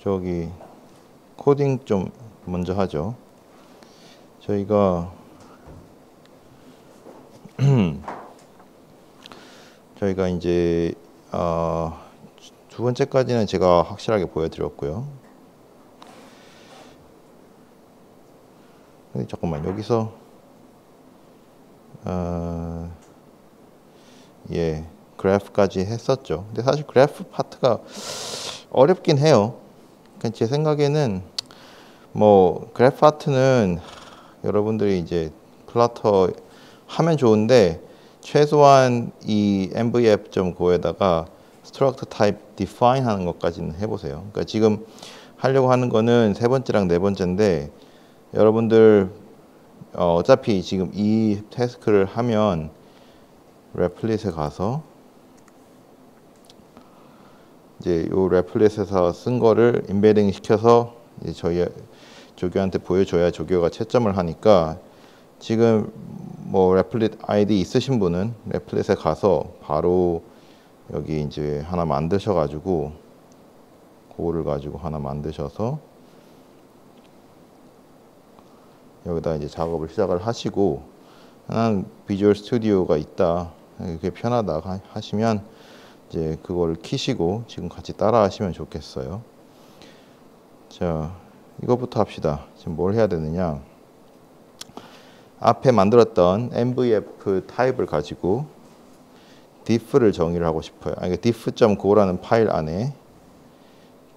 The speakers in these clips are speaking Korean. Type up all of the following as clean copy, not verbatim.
저기 코딩 좀 먼저 하죠. 저희가 이제 두 번째까지는 제가 확실하게 보여드렸고요. 근데 잠깐만 여기서 그래프까지 했었죠. 근데 사실 그래프 파트가 어렵긴 해요. 그러니까 제 생각에는 뭐 그래프 파트는 여러분들이 이제 플러터 하면 좋은데 최소한 이 mvf.go에다가 struct type define 하는 것까지는 해보세요. 그러니까 지금 하려고 하는 거는 세 번째랑 네 번째인데 여러분들 어차피 지금 이 태스크를 하면 replit 가서 이제 요 replit 쓴 거를 인베딩 시켜서 이제 저희 조교한테 보여줘야 조교가 채점을 하니까 지금 뭐 replit ID 있으신 분은 replit 가서 바로 여기 이제 하나 만드셔가지고 그거를 가지고 하나 만드셔서 여기다 이제 작업을 시작을 하시고 난 비주얼 스튜디오가 있다 이렇게 편하다 하시면 이제 그거를 키시고 지금 같이 따라 하시면 좋겠어요. 자, 이것부터 합시다. 지금 뭘 해야 되느냐? 앞에 만들었던 mvf 타입을 가지고 diff를 정의를 하고 싶어요. diff.go라는 파일 안에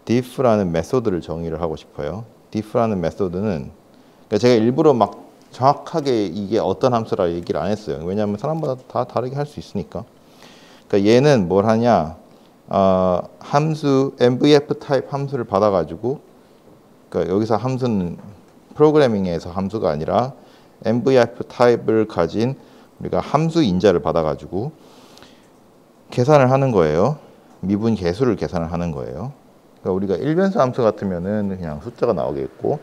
diff라는 메소드를 정의를 하고 싶어요. diff라는 메소드는 그러니까 제가 일부러 막 정확하게 이게 어떤 함수라 얘기를 안 했어요. 왜냐하면 사람마다 다 다르게 할 수 있으니까. 그러니까 얘는 뭘 하냐? 함수 mvf 타입 함수를 받아가지고 그러니까 여기서 함수는 프로그래밍에서 함수가 아니라 mvf 타입을 가진 우리가 함수 인자를 받아가지고 계산을 하는 거예요. 미분 계수를 계산을 하는 거예요. 그러니까 우리가 일변수 함수 같으면은 그냥 숫자가 나오겠고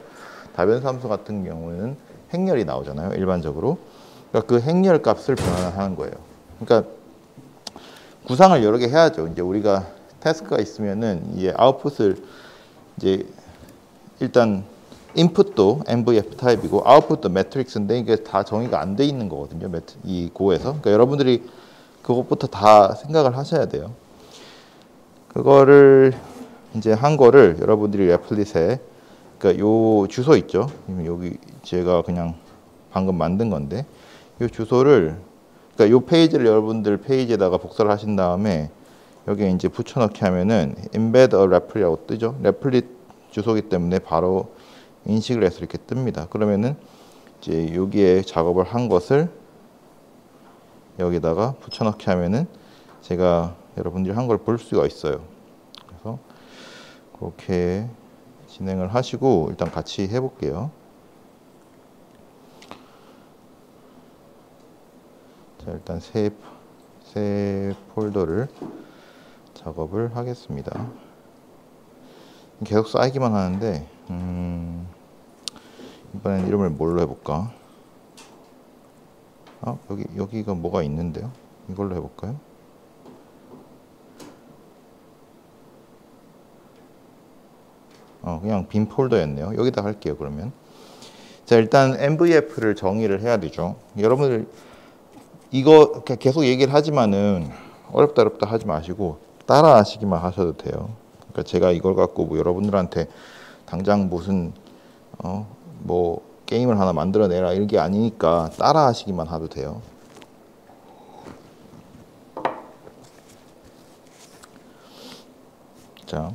다변수 함수 같은 경우는 행렬이 나오잖아요. 일반적으로. 그러니까 그 행렬 값을 변환하는 거예요. 그러니까 구상을 여러 개 해야죠. 이제 우리가 태스크가 있으면은 이제 아웃풋을 이제 일단 인풋도 mvf 타입이고 아웃풋도 매트릭스인데 이게 다 정의가 안 돼 있는 거거든요. 이 고에서. 그러니까 여러분들이 그것부터 다 생각을 하셔야 돼요. 그거를 이제 한 거를 여러분들이 레플릿에 그러니까 요 주소 있죠. 여기 제가 그냥 방금 만든 건데 요 주소를 그러니까 요 페이지를 여러분들 페이지에다가 복사를 하신 다음에 여기에 이제 붙여넣기 하면은 embed a replic라고 뜨죠. replit 주소기 때문에 바로 인식을 해서 이렇게 뜹니다. 그러면은 이제 여기에 작업을 한 것을 여기다가 붙여넣기 하면은 제가 여러분들이 한 걸 볼 수가 있어요. 그래서 그렇게 진행을 하시고 일단 같이 해볼게요. 자, 일단 새 폴더를 작업을 하겠습니다. 계속 쌓이기만 하는데 이번엔 이름을 뭘로 해볼까? 여기가 뭐가 있는데요? 이걸로 해볼까요? 그냥 빈 폴더였네요. 여기다 할게요, 그러면. 자, 일단 mvf를 정의를 해야 되죠. 여러분들 이거 계속 얘기를 하지만은 어렵다 하지 마시고 따라 하시기만 하셔도 돼요. 그러니까 제가 이걸 갖고 뭐 여러분들한테 당장 무슨 뭐 게임을 하나 만들어내라 이런 게 아니니까 따라 하시기만 해도 돼요. 자,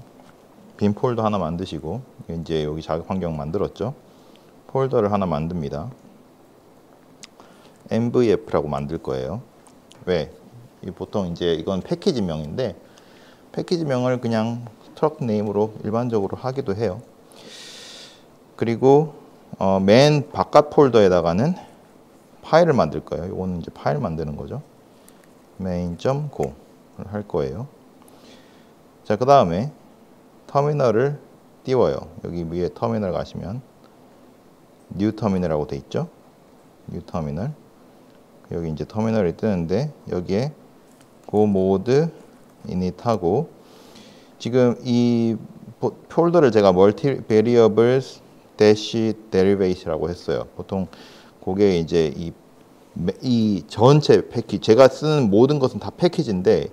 빈 폴더 하나 만드시고 이제 여기 자격 환경 만들었죠. 폴더를 하나 만듭니다. mvf라고 만들 거예요. 왜? 보통 이제 이건 패키지명인데 패키지명을 그냥 스트럭 네임으로 일반적으로 하기도 해요. 그리고 맨 바깥 폴더에다가는 파일을 만들 거예요. 이거는 이제 파일 만드는 거죠. main.go를 할 거예요. 자, 그 다음에 터미널을 띄워요. 여기 위에 터미널 가시면 뉴 터미널이라고 돼 있죠. 뉴 터미널. 여기 이제 터미널이 뜨는데 여기에 go mode init 하고 지금 이 폴더를 제가 multi variables dash derivate라고 했어요. 보통 그게 이제 이 전체 패키지, 제가 쓰는 모든 것은 다 패키지인데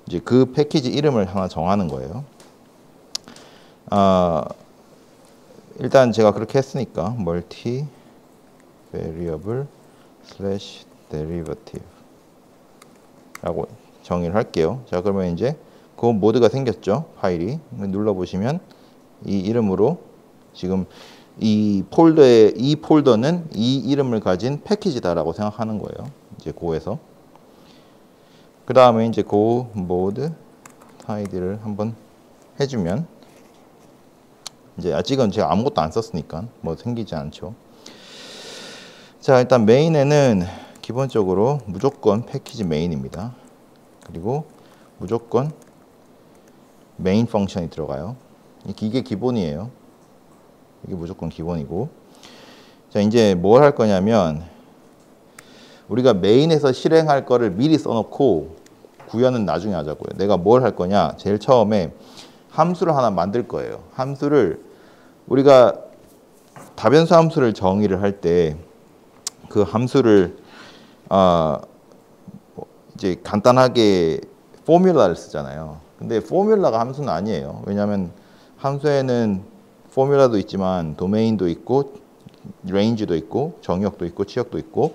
이제 그 패키지 이름을 하나 정하는 거예요. 일단 제가 그렇게 했으니까 multi variable slash derivative 라고 정의를 할게요. 자, 그러면 이제 그 모드가 생겼죠. 파일이. 눌러보시면 이 이름으로 지금 이 폴더는 이 이름을 가진 패키지다라고 생각하는 거예요. 이제 고에서. 그 다음에 이제 고 모드 tidy를 한번 해주면 이제 아직은 제가 아무것도 안 썼으니까 뭐 생기지 않죠. 자, 일단 메인에는 기본적으로 무조건 패키지 메인입니다. 그리고 무조건 메인 펑션이 들어가요. 이게 기본이에요. 이게 무조건 기본이고. 자, 이제 뭘 할 거냐면 우리가 메인에서 실행할 거를 미리 써놓고 구현은 나중에 하자고요. 내가 뭘 할 거냐? 제일 처음에 함수를 하나 만들 거예요. 함수를 우리가 다변수 함수를 정의를 할 때 그 함수를 이제 간단하게 포뮬라를 쓰잖아요. 근데 포뮬라가 함수는 아니에요. 왜냐하면 함수에는 포뮬라도 있지만 도메인도 있고 레인지도 있고 정의역도 있고 치역도 있고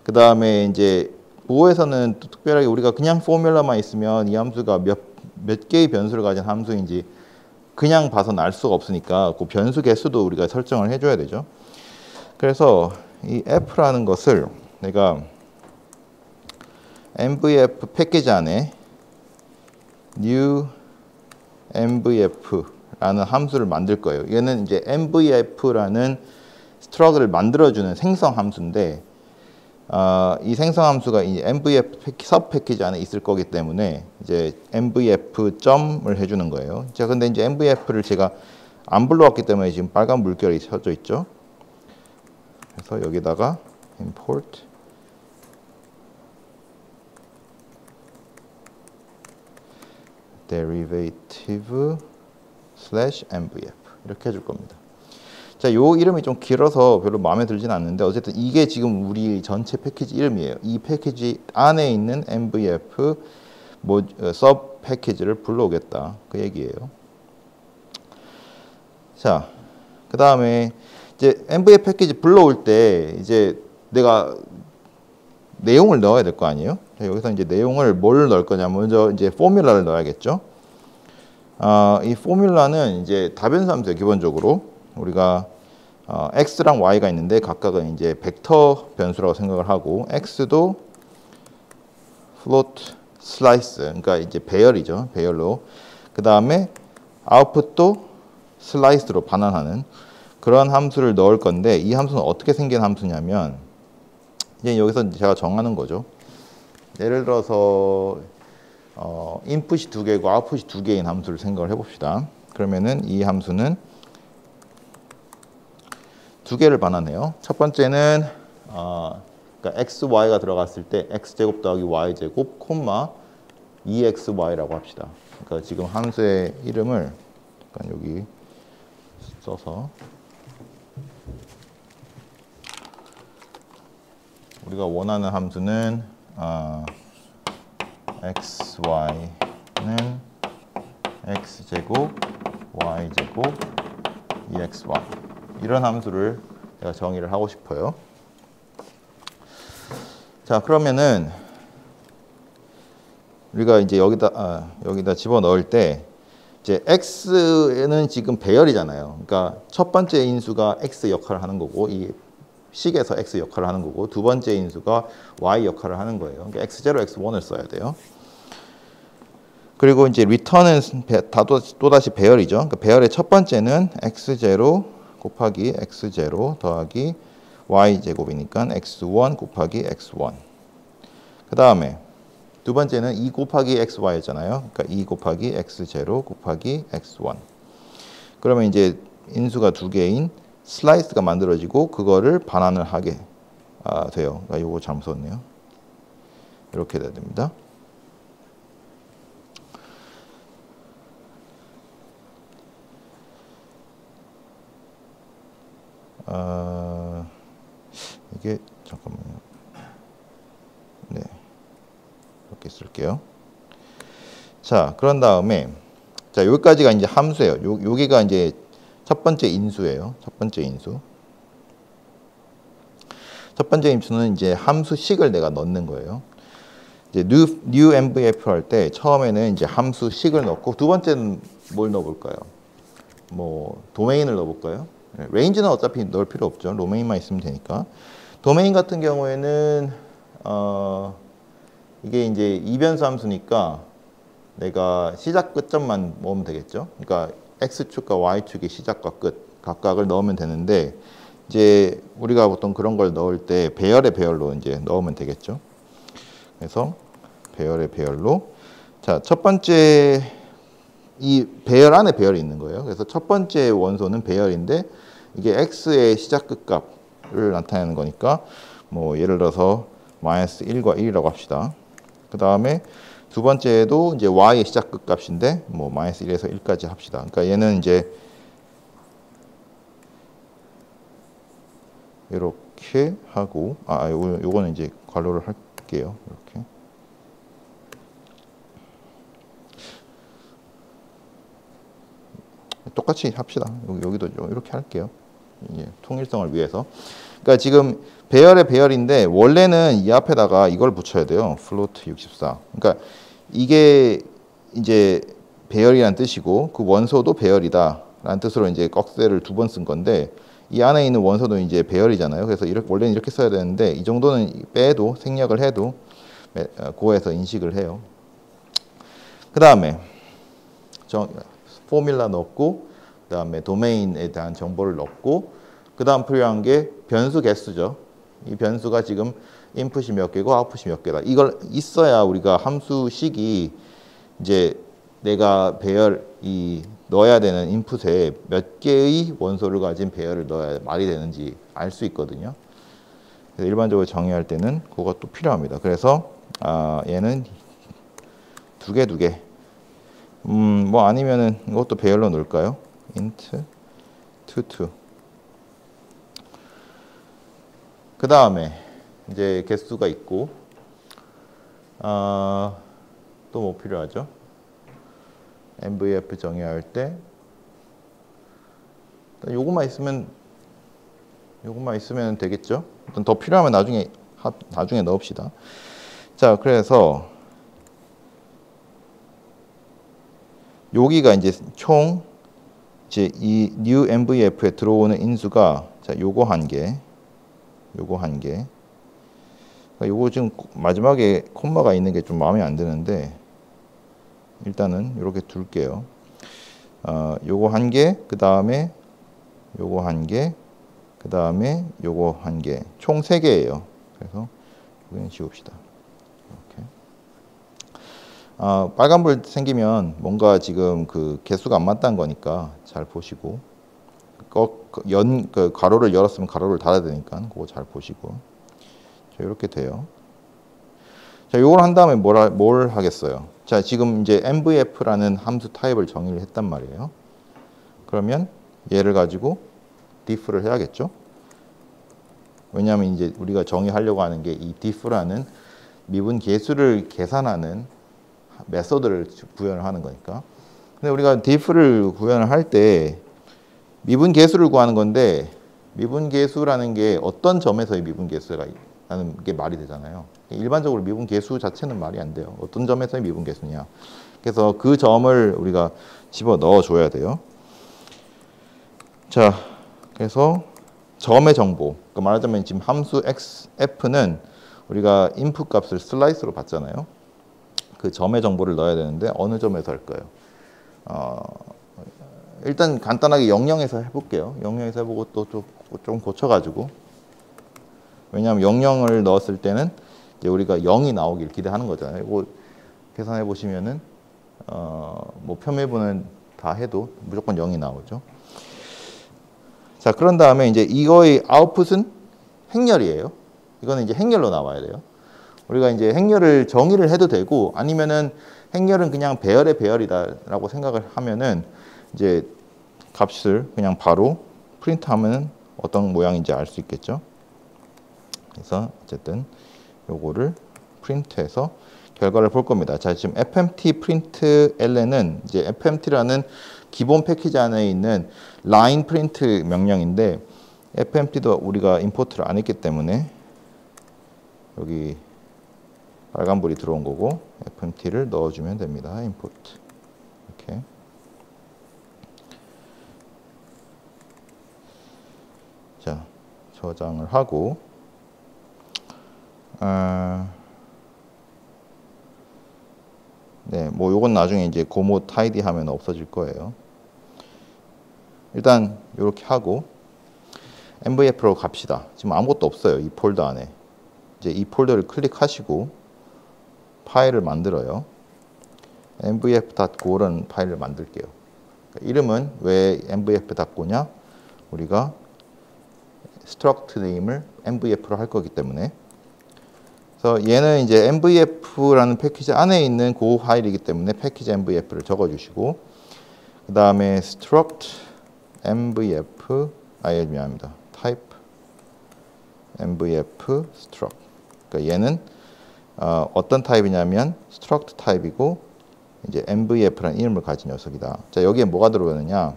그 다음에 이제 부호에서는 또 특별하게 우리가 그냥 포뮬라만 있으면 이 함수가 몇 개의 변수를 가진 함수인지 그냥 봐서는 알 수가 없으니까 그 변수 개수도 우리가 설정을 해줘야 되죠. 그래서 이 f라는 것을 내가 mvf 패키지 안에 new mvf라는 함수를 만들 거예요. 얘는 이제 mvf라는 스트러그를 만들어주는 생성 함수인데 이 생성 함수가 이 mvf 섭 패키지 안에 있을 거기 때문에 이제 mvf 점을 해주는 거예요. 자, 근데 이제 mvf를 제가 안 불러왔기 때문에 지금 빨간 물결이 쳐져 있죠. 그래서 여기다가 import derivative slash mvf 이렇게 해줄 겁니다. 자, 요 이름이 좀 길어서 별로 마음에 들진 않는데 어쨌든 이게 지금 우리 전체 패키지 이름이에요. 이 패키지 안에 있는 mvf 서브 패키지를 불러오겠다 그 얘기예요. 자, 그 다음에 이제 mvf 패키지 불러올 때 이제 내가 내용을 넣어야 될 거 아니에요? 여기서 이제 내용을 뭘 넣을 거냐? 먼저 이제 포뮬라를 넣어야겠죠. 이 포뮬라는 이제 다변수 함수예요. 기본적으로 우리가 x랑 y가 있는데 각각은 이제 벡터 변수라고 생각을 하고 x도 float slice 그러니까 이제 배열이죠. 배열로 그 다음에 아웃풋도 슬라이스로 반환하는 그런 함수를 넣을 건데 이 함수는 어떻게 생긴 함수냐면 이제 여기서 제가 정하는 거죠. 예를 들어서 인풋이 2개고 아웃풋이 2개인 함수를 생각을 해봅시다. 그러면은 이 함수는 2개를 반환해요. 첫 번째는 그러니까 x, y가 들어갔을 때 x제곱 더하기 y제곱 콤마 2xy라고 합시다. 그러니까 지금 함수의 이름을 약간 여기 써서 우리가 원하는 함수는 xy는 x제곱 y제곱 2xy 이런 함수를 제가 정의를 하고 싶어요. 자, 그러면은 우리가 이제 여기다 집어넣을 때 이제 x는 지금 배열이잖아요. 그러니까 첫 번째 인수가 x 역할을 하는 거고 이 식에서 x 역할을 하는 거고 두 번째 인수가 y 역할을 하는 거예요. 그러니까 x0, x1을 써야 돼요. 그리고 이제 return은 또다시 배열이죠. 그러니까 배열의 첫 번째는 x0 곱하기 x0 더하기 y제곱이니까 x1 곱하기 x1. 그 다음에 두 번째는 2 곱하기 xy였잖아요. 그러니까 2 곱하기 x0 곱하기 x1. 그러면 이제 인수가 2개인 슬라이스가 만들어지고 그거를 반환을 하게 돼요. 그러니까 이거 잘못 썼네요. 이렇게 돼야 됩니다. 이게 잠깐만요. 네, 이렇게 쓸게요. 자, 그런 다음에 자, 여기까지가 이제 함수예요. 여기가 이제 첫 번째 인수예요. 첫 번째 인수. 첫 번째 인수는 이제 함수식을 내가 넣는 거예요. 이제 new MVF 할 때 처음에는 이제 함수식을 넣고 두 번째는 뭘 넣어볼까요? 뭐 도메인을 넣어볼까요? 레인지는 어차피 넣을 필요 없죠. 도메인만 있으면 되니까. 도메인 같은 경우에는 이게 이제 이변수 함수니까 내가 시작 끝점만 넣으면 되겠죠. 그러니까 x축과 y축의 시작과 끝 각각을 넣으면 되는데 이제 우리가 보통 그런 걸 넣을 때 배열의 배열로 이제 넣으면 되겠죠. 그래서 배열의 배열로 자, 첫 번째 이 배열 안에 배열이 있는 거예요. 그래서 첫 번째 원소는 배열인데 이게 x의 시작 끝값을 나타내는 거니까 뭐 예를 들어서 마이너스 1과 1이라고 합시다. 그 다음에 두 번째도 이제 y의 시작 끝값인데 뭐 마이너스 1에서 1까지 합시다. 그러니까 얘는 이제 이렇게 하고 요거는 이제 괄호를 할게요. 이렇게. 똑같이 합시다. 여기도 이렇게 할게요. 통일성을 위해서. 그러니까 지금 배열의 배열인데 원래는 이 앞에다가 이걸 붙여야 돼요. 플로트 64. 그러니까 이게 이제 배열이란 뜻이고 그 원소도 배열이다라는 뜻으로 이제 꺽쇠를 두 번 쓴 건데 이 안에 있는 원소도 이제 배열이잖아요. 그래서 원래는 이렇게 써야 되는데 이 정도는 빼도 생략을 해도 고에서 인식을 해요. 그 다음에 포뮬라 넣고 그 다음에 도메인에 대한 정보를 넣고 그 다음 필요한 게 변수 개수죠. 이 변수가 지금 인풋이 몇 개고 아웃풋이 몇 개다. 이걸 있어야 우리가 함수식이 이제 내가 배열이 넣어야 되는 인풋에 몇 개의 원소를 가진 배열을 넣어야 말이 되는지 알 수 있거든요. 그래서 일반적으로 정의할 때는 그것도 필요합니다. 그래서 얘는 두 개. 뭐 아니면은 이것도 배열로 넣을까요? int 2. 그 다음에 이제 개수가 있고 또 뭐 필요하죠? MVF 정의할 때 요것만 있으면 되겠죠? 일단 더 필요하면 나중에 넣읍시다. 자, 그래서 여기가 이제 총 이제 이 new MVF에 들어오는 인수가 자, 요거 한 개. 그러니까 요거 지금 마지막에 콤마가 있는 게 좀 마음에 안 드는데 일단은 이렇게 둘게요. 요거 한 개, 그 다음에 요거 한 개, 그 다음에 요거 한 개, 총 3개예요. 그래서 여기는 지웁시다. 이렇게. 빨간불 생기면 뭔가 지금 그 개수가 안 맞다는 거니까 잘 보시고 그 가로를 열었으면 가로를 닫아야 되니까 그거 잘 보시고 자, 이렇게 돼요. 자, 요걸 한 다음에 뭘 하겠어요? 자, 지금 이제 MVF라는 함수 타입을 정의를 했단 말이에요. 그러면 얘를 가지고 diff를 해야겠죠? 왜냐하면 이제 우리가 정의하려고 하는 게 이 diff라는 미분 계수를 계산하는 메소드를 구현을 하는 거니까. 근데 우리가 diff를 구현을 할 때 미분 계수를 구하는 건데 미분 계수라는 게 어떤 점에서의 미분 계수가 라는 게 말이 되잖아요. 일반적으로 미분 계수 자체는 말이 안 돼요. 어떤 점에서의 미분 계수냐. 그래서 그 점을 우리가 집어 넣어 줘야 돼요. 자, 그래서 점의 정보. 그러니까 말하자면 지금 함수 f는 우리가 인풋 값을 슬라이스로 받잖아요. 그 점의 정보를 넣어야 되는데 어느 점에서 할까요? 일단 간단하게 00에서 해볼게요. 00에서 해보고 또 좀 고쳐가지고. 왜냐하면 00을 넣었을 때는 이제 우리가 0이 나오길 기대하는 거잖아요. 이거 계산해 보시면은 뭐 표매분은 다 해도 무조건 0이 나오죠. 자, 그런 다음에 이제 이거의 아웃풋은 행렬이에요. 이거는 이제 행렬로 나와야 돼요. 우리가 이제 행렬을 정의를 해도 되고 아니면은 행렬은 그냥 배열의 배열이다라고 생각을 하면은 이제 값을 그냥 바로 프린트하면 어떤 모양인지 알 수 있겠죠. 그래서 어쨌든 요거를 프린트해서 결과를 볼 겁니다. 자, 지금 fmt print ln은 이제 fmt라는 기본 패키지 안에 있는 라인 프린트 명령인데 fmt도 우리가 임포트를 안 했기 때문에 여기 빨간불이 들어온 거고 fmt를 넣어주면 됩니다. 임포트 이렇게. 자, 저장을 하고 네, 뭐 요건 나중에 이제 고모 타이디 하면 없어질 거예요. 일단 이렇게 하고 MVF로 갑시다. 지금 아무것도 없어요. 이 폴더 안에. 이제 이 폴더를 클릭하시고 파일을 만들어요. mvf.go라는 파일을 만들게요. 그러니까 이름은 왜 mvf.go냐? 우리가 struct name을 mvf로 할 거기 때문에. 그래서 얘는 이제 mvf라는 패키지 안에 있는 그 파일이기 때문에 패키지 mvf를 적어주시고 그 다음에 struct mvf 미안합니다. type mvf struct. 그러니까 얘는 어떤 타입이냐면 struct 타입이고 이제 mvf라는 이름을 가진 녀석이다. 자, 여기에 뭐가 들어오느냐?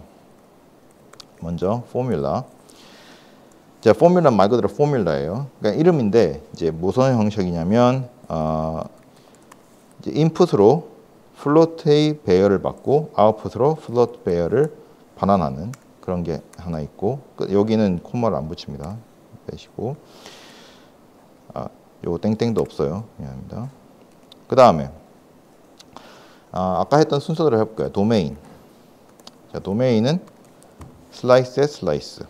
먼저 formula. 자, 포뮬라 말 그대로 포뮬라예요. 그러니까 이름인데 이제 무슨 형식이냐면 이제 인풋으로 플로트의 배열을 받고 아웃풋으로 플로트 배열을 반환하는 그런 게 하나 있고 여기는 콤마를 안 붙입니다. 빼시고 요거 땡땡도 없어요. 미안합니다. 그 다음에 아까 했던 순서대로 해볼까요? 도메인. 자, 도메인은 슬라이스의 슬라이스.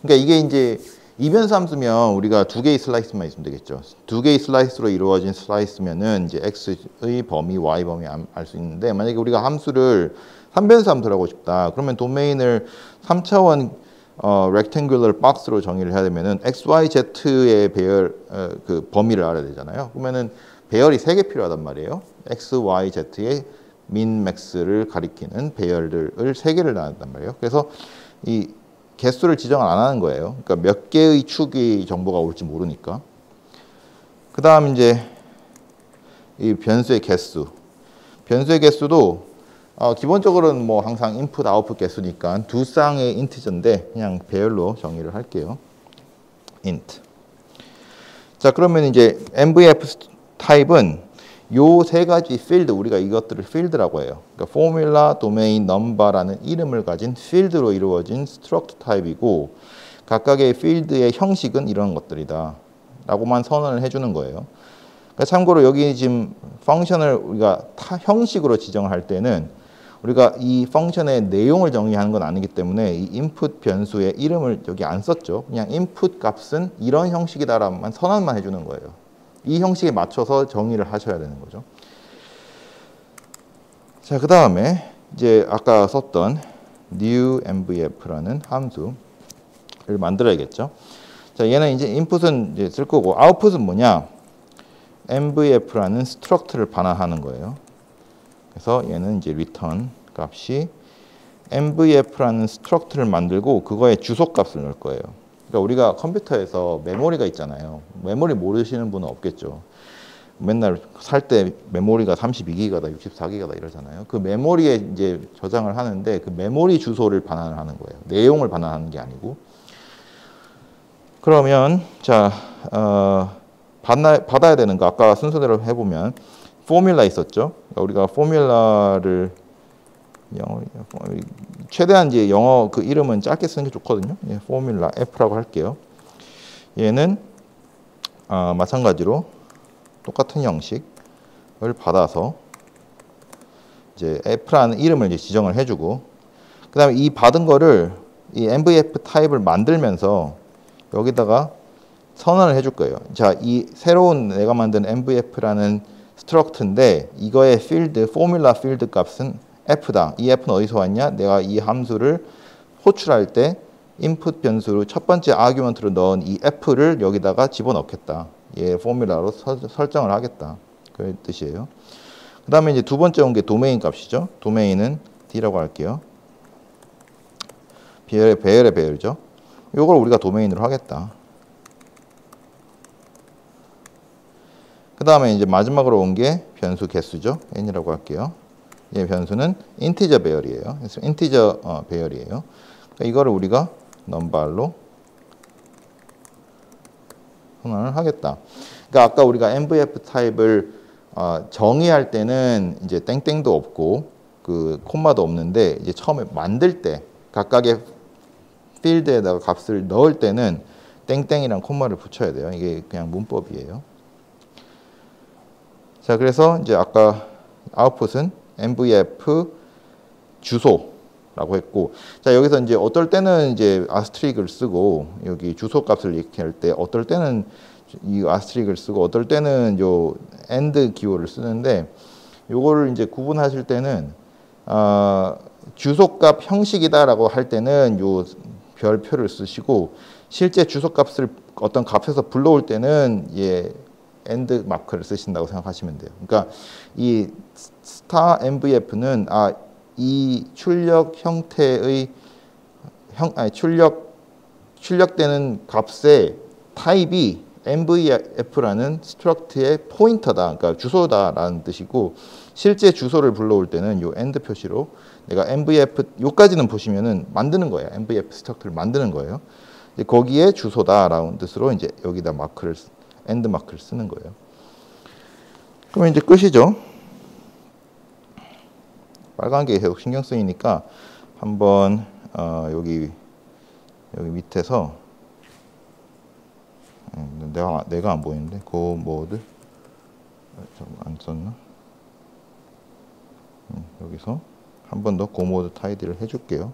그러니까 이게 이제 이변수 함수면 우리가 두 개의 슬라이스만 있으면 되겠죠. 두 개의 슬라이스로 이루어진 슬라이스면은 이제 x의 범위, y 범위 알 수 있는데 만약에 우리가 함수를 3변수 함수를 하고 싶다. 그러면 도메인을 3차원 rectangular box로 정의를 해야 되면은 x, y, z의 배열 그 범위를 알아야 되잖아요. 그러면은 배열이 3개 필요하단 말이에요. x, y, z의 min, max를 가리키는 배열들을 3개를 나눈단 말이에요. 그래서 이 개수를 지정을 안 하는 거예요. 그러니까 몇 개의 축이 정보가 올지 모르니까. 그 다음 이제 이 변수의 개수. 변수의 개수도 기본적으로는 뭐 항상 인풋, 아웃풋 개수니까 두 쌍의 인티저인데 그냥 배열로 정의를 할게요. int. 자, 그러면 이제 MVF 타입은 요 세 가지 필드, 우리가 이것들을 필드라고 해요. 그러니까 포뮬라, 도메인, 넘버라는 이름을 가진 필드로 이루어진 스트럭트 타입이고 각각의 필드의 형식은 이런 것들이다 라고만 선언을 해주는 거예요. 그러니까 참고로 여기 지금 펑션을 우리가 형식으로 지정을 할 때는 우리가 이 펑션의 내용을 정의하는 건 아니기 때문에 이 인풋 변수의 이름을 여기 안 썼죠. 그냥 인풋 값은 이런 형식이다라만 선언만 해주는 거예요. 이 형식에 맞춰서 정의를 하셔야 되는 거죠. 자, 그 다음에 이제 아까 썼던 new mvf라는 함수를 만들어야겠죠. 자, 얘는 이제 인풋은 이제 쓸 거고 아웃풋은 뭐냐? mvf라는 struct를 반환하는 거예요. 그래서 얘는 이제 return 값이 mvf라는 struct를 만들고 그거에 주소 값을 넣을 거예요. 그러니까 우리가 컴퓨터에서 메모리가 있잖아요. 메모리 모르시는 분은 없겠죠. 맨날 살 때 메모리가 32기가다, 64기가다 이러잖아요. 그 메모리에 이제 저장을 하는데 그 메모리 주소를 반환을 하는 거예요. 내용을 반환하는 게 아니고. 그러면 자 받아야 되는 거 아까 순서대로 해보면 포뮬라 있었죠. 우리가 포뮬라를 최대한 이제 영어 그 이름은 짧게 쓰는 게 좋거든요. 예, 포뮬라 F라고 할게요. 얘는 마찬가지로 똑같은 형식을 받아서 이제 F라는 이름을 이제 지정을 해주고 그다음에 이 받은 거를 이 MVF 타입을 만들면서 여기다가 선언을 해줄 거예요. 자, 이 새로운 내가 만든 MVF라는 스트럭트인데 이거의 필드 포뮬라 필드 값은 F다. 이 F는 어디서 왔냐? 내가 이 함수를 호출할 때 인풋 변수로 첫 번째 아규먼트로 넣은 이 F를 여기다가 집어넣겠다. 얘 포뮬라로 설정을 하겠다. 그 뜻이에요. 그 다음에 이제 두 번째 온 게 도메인 값이죠. 도메인은 D라고 할게요. 배열의 배열이죠. 이걸 우리가 도메인으로 하겠다. 그 다음에 이제 마지막으로 온 게 변수 개수죠. n이라고 할게요. 이 변수는 인티저 배열이에요. 그래서 인티저 배열이에요. 그러니까 이거를 우리가 넘발로 선언을 하겠다. 그러니까 아까 우리가 MVF 타입을 정의할 때는 이제 땡땡도 없고 그 콤마도 없는데 이제 처음에 만들 때 각각의 필드에다가 값을 넣을 때는 땡땡이랑 콤마를 붙여야 돼요. 이게 그냥 문법이에요. 자, 그래서 이제 아까 아웃풋은 MVF 주소라고 했고, 자, 여기서 이제 어떨 때는 이제 아스트릭을 쓰고 여기 주소 값을 얘기할 때 어떨 때는 이 아스트릭을 쓰고 어떨 때는 요 AND 기호를 쓰는데 요거를 이제 구분하실 때는 주소값 형식이다라고 할 때는 요 별표를 쓰시고 실제 주소값을 어떤 값에서 불러올 때는 AND 마크를 쓰신다고 생각하시면 돼요. 그러니까 이 스타 MVF는 이 출력 형태의 출력되는 값의 타입이 MVF라는 스트럭트의 포인터다, 그러니까 주소다라는 뜻이고 실제 주소를 불러올 때는 요 AND 표시로 내가 MVF 요까지는 보시면은 만드는 거예요. MVF 스트럭트를 만드는 거예요. 거기에 주소다라는 뜻으로 이제 여기다 마크를 AND 마크를 쓰는 거예요. 그러면 이제 끝이죠. 빨간 게 계속 신경 쓰이니까 한번 여기 밑에서 내가 안 보이는데 고 모드 안 썼나? 여기서 한 번 더 고 모드 타이디를 해줄게요.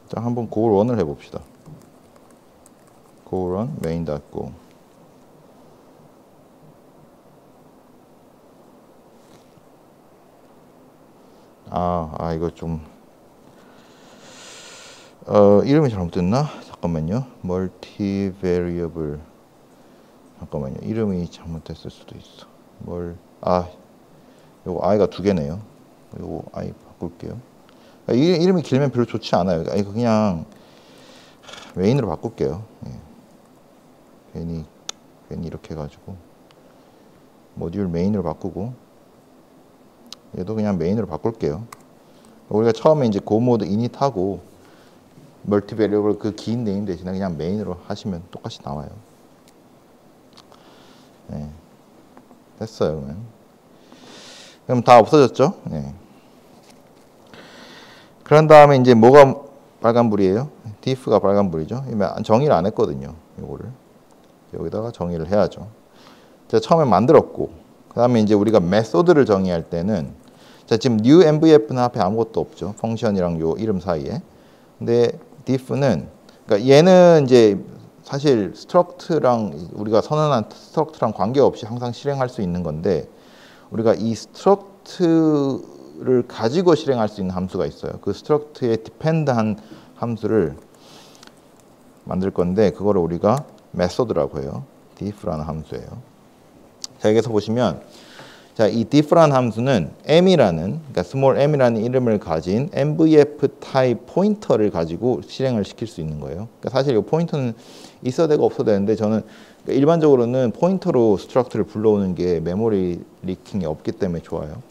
자, 한번 goal1을 해봅시다. goal1 main.go. 이거 좀 이름이 잘못됐나? 잠깐만요. multivariable. 잠깐만요. 이름이 잘못됐을 수도 있어. 요거 i가 두 개네요. 요거 i 바꿀게요. 이름이 길면 별로 좋지 않아요. 이거 그냥 메인으로 바꿀게요. 괜히 이렇게 해가지고 모듈 메인으로 바꾸고 얘도 그냥 메인으로 바꿀게요. 우리가 처음에 이제 고모드 init 하고 멀티베리어블 그 긴 네임 대신에 그냥 메인으로 하시면 똑같이 나와요. 됐어요. 그럼 다 없어졌죠? 그런 다음에 이제 뭐가 빨간불이에요? diff가 빨간불이죠. 정의를 안 했거든요. 요거를 여기다가 정의를 해야죠. 제가 처음에 만들었고, 그 다음에 이제 우리가 메소드를 정의할 때는, 자, 지금 new MVF는 앞에 아무것도 없죠. 펑션이랑 요 이름 사이에. 근데 diff는, 그러니까 얘는 이제 사실 스트럭트랑 우리가 선언한 스트럭트랑 관계없이 항상 실행할 수 있는 건데, 우리가 이 스트럭트를 가지고 실행할 수 있는 함수가 있어요. 그 스트럭트에 디펜드한 함수를 만들 건데, 그거를 우리가 메소드라고 해요. diff라는 함수예요. 자, 여기서 보시면, 자, 이 diff라는 함수는 m이라는, 그러니까 small m이라는 이름을 가진 MVF 타입 포인터를 가지고 실행을 시킬 수 있는 거예요. 그러니까 사실 이 포인터는 있어야 되고 없어야 되는데, 저는 일반적으로는 포인터로 스트럭트를 불러오는 게 메모리 리킹이 없기 때문에 좋아요.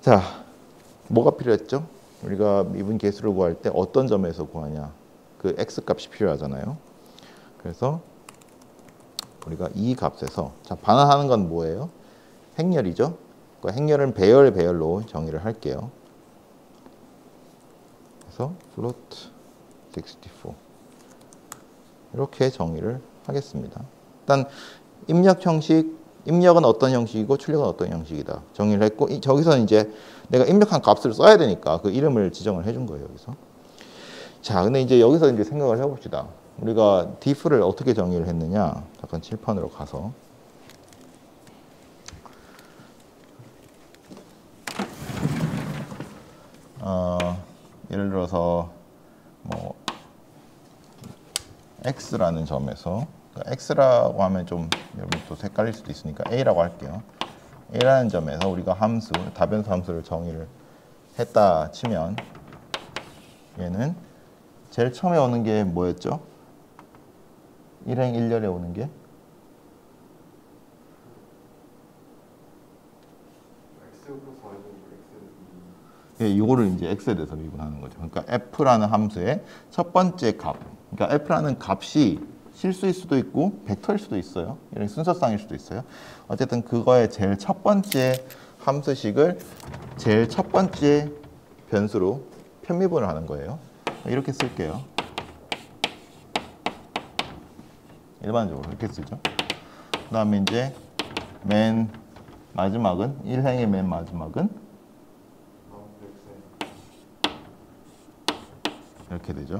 자, 뭐가 필요했죠? 우리가 미분 계수를 구할 때 어떤 점에서 구하냐? 그 x 값이 필요하잖아요. 그래서 우리가 이 값에서, 자, 반환하는 건 뭐예요? 행렬이죠. 그 행렬은 배열로 정의를 할게요. 그래서 float 64 이렇게 정의를 하겠습니다. 일단 입력 형식, 입력은 어떤 형식이고 출력은 어떤 형식이다 정의를 했고, 저기서 이제 내가 입력한 값을 써야 되니까 그 이름을 지정을 해준 거예요. 여기서. 자, 근데 이제 여기서 이제 생각을 해봅시다. 우리가 diff를 어떻게 정의를 했느냐? 잠깐 칠판으로 가서 들어서 뭐 x라는 점에서 x라고 하면 좀 여러분 또 헷갈릴 수도 있으니까 a라고 할게요. a라는 점에서 우리가 함수, 다변수 함수를 정의를 했다 치면 얘는 제일 처음에 오는 게 뭐였죠? 1행 1열에 오는 게 예, 이거를 이제 x에 대해서 미분하는 거죠. 그러니까 f라는 함수의 첫 번째 값. 그러니까 f라는 값이 실수일 수도 있고 벡터일 수도 있어요. 이런 순서상일 수도 있어요. 어쨌든 그거의 제일 첫 번째 함수식을 제일 첫 번째 변수로 편미분을 하는 거예요. 이렇게 쓸게요. 일반적으로 이렇게 쓰죠. 그 다음에 이제 맨 마지막은 1행의 맨 마지막은 이렇게 되죠.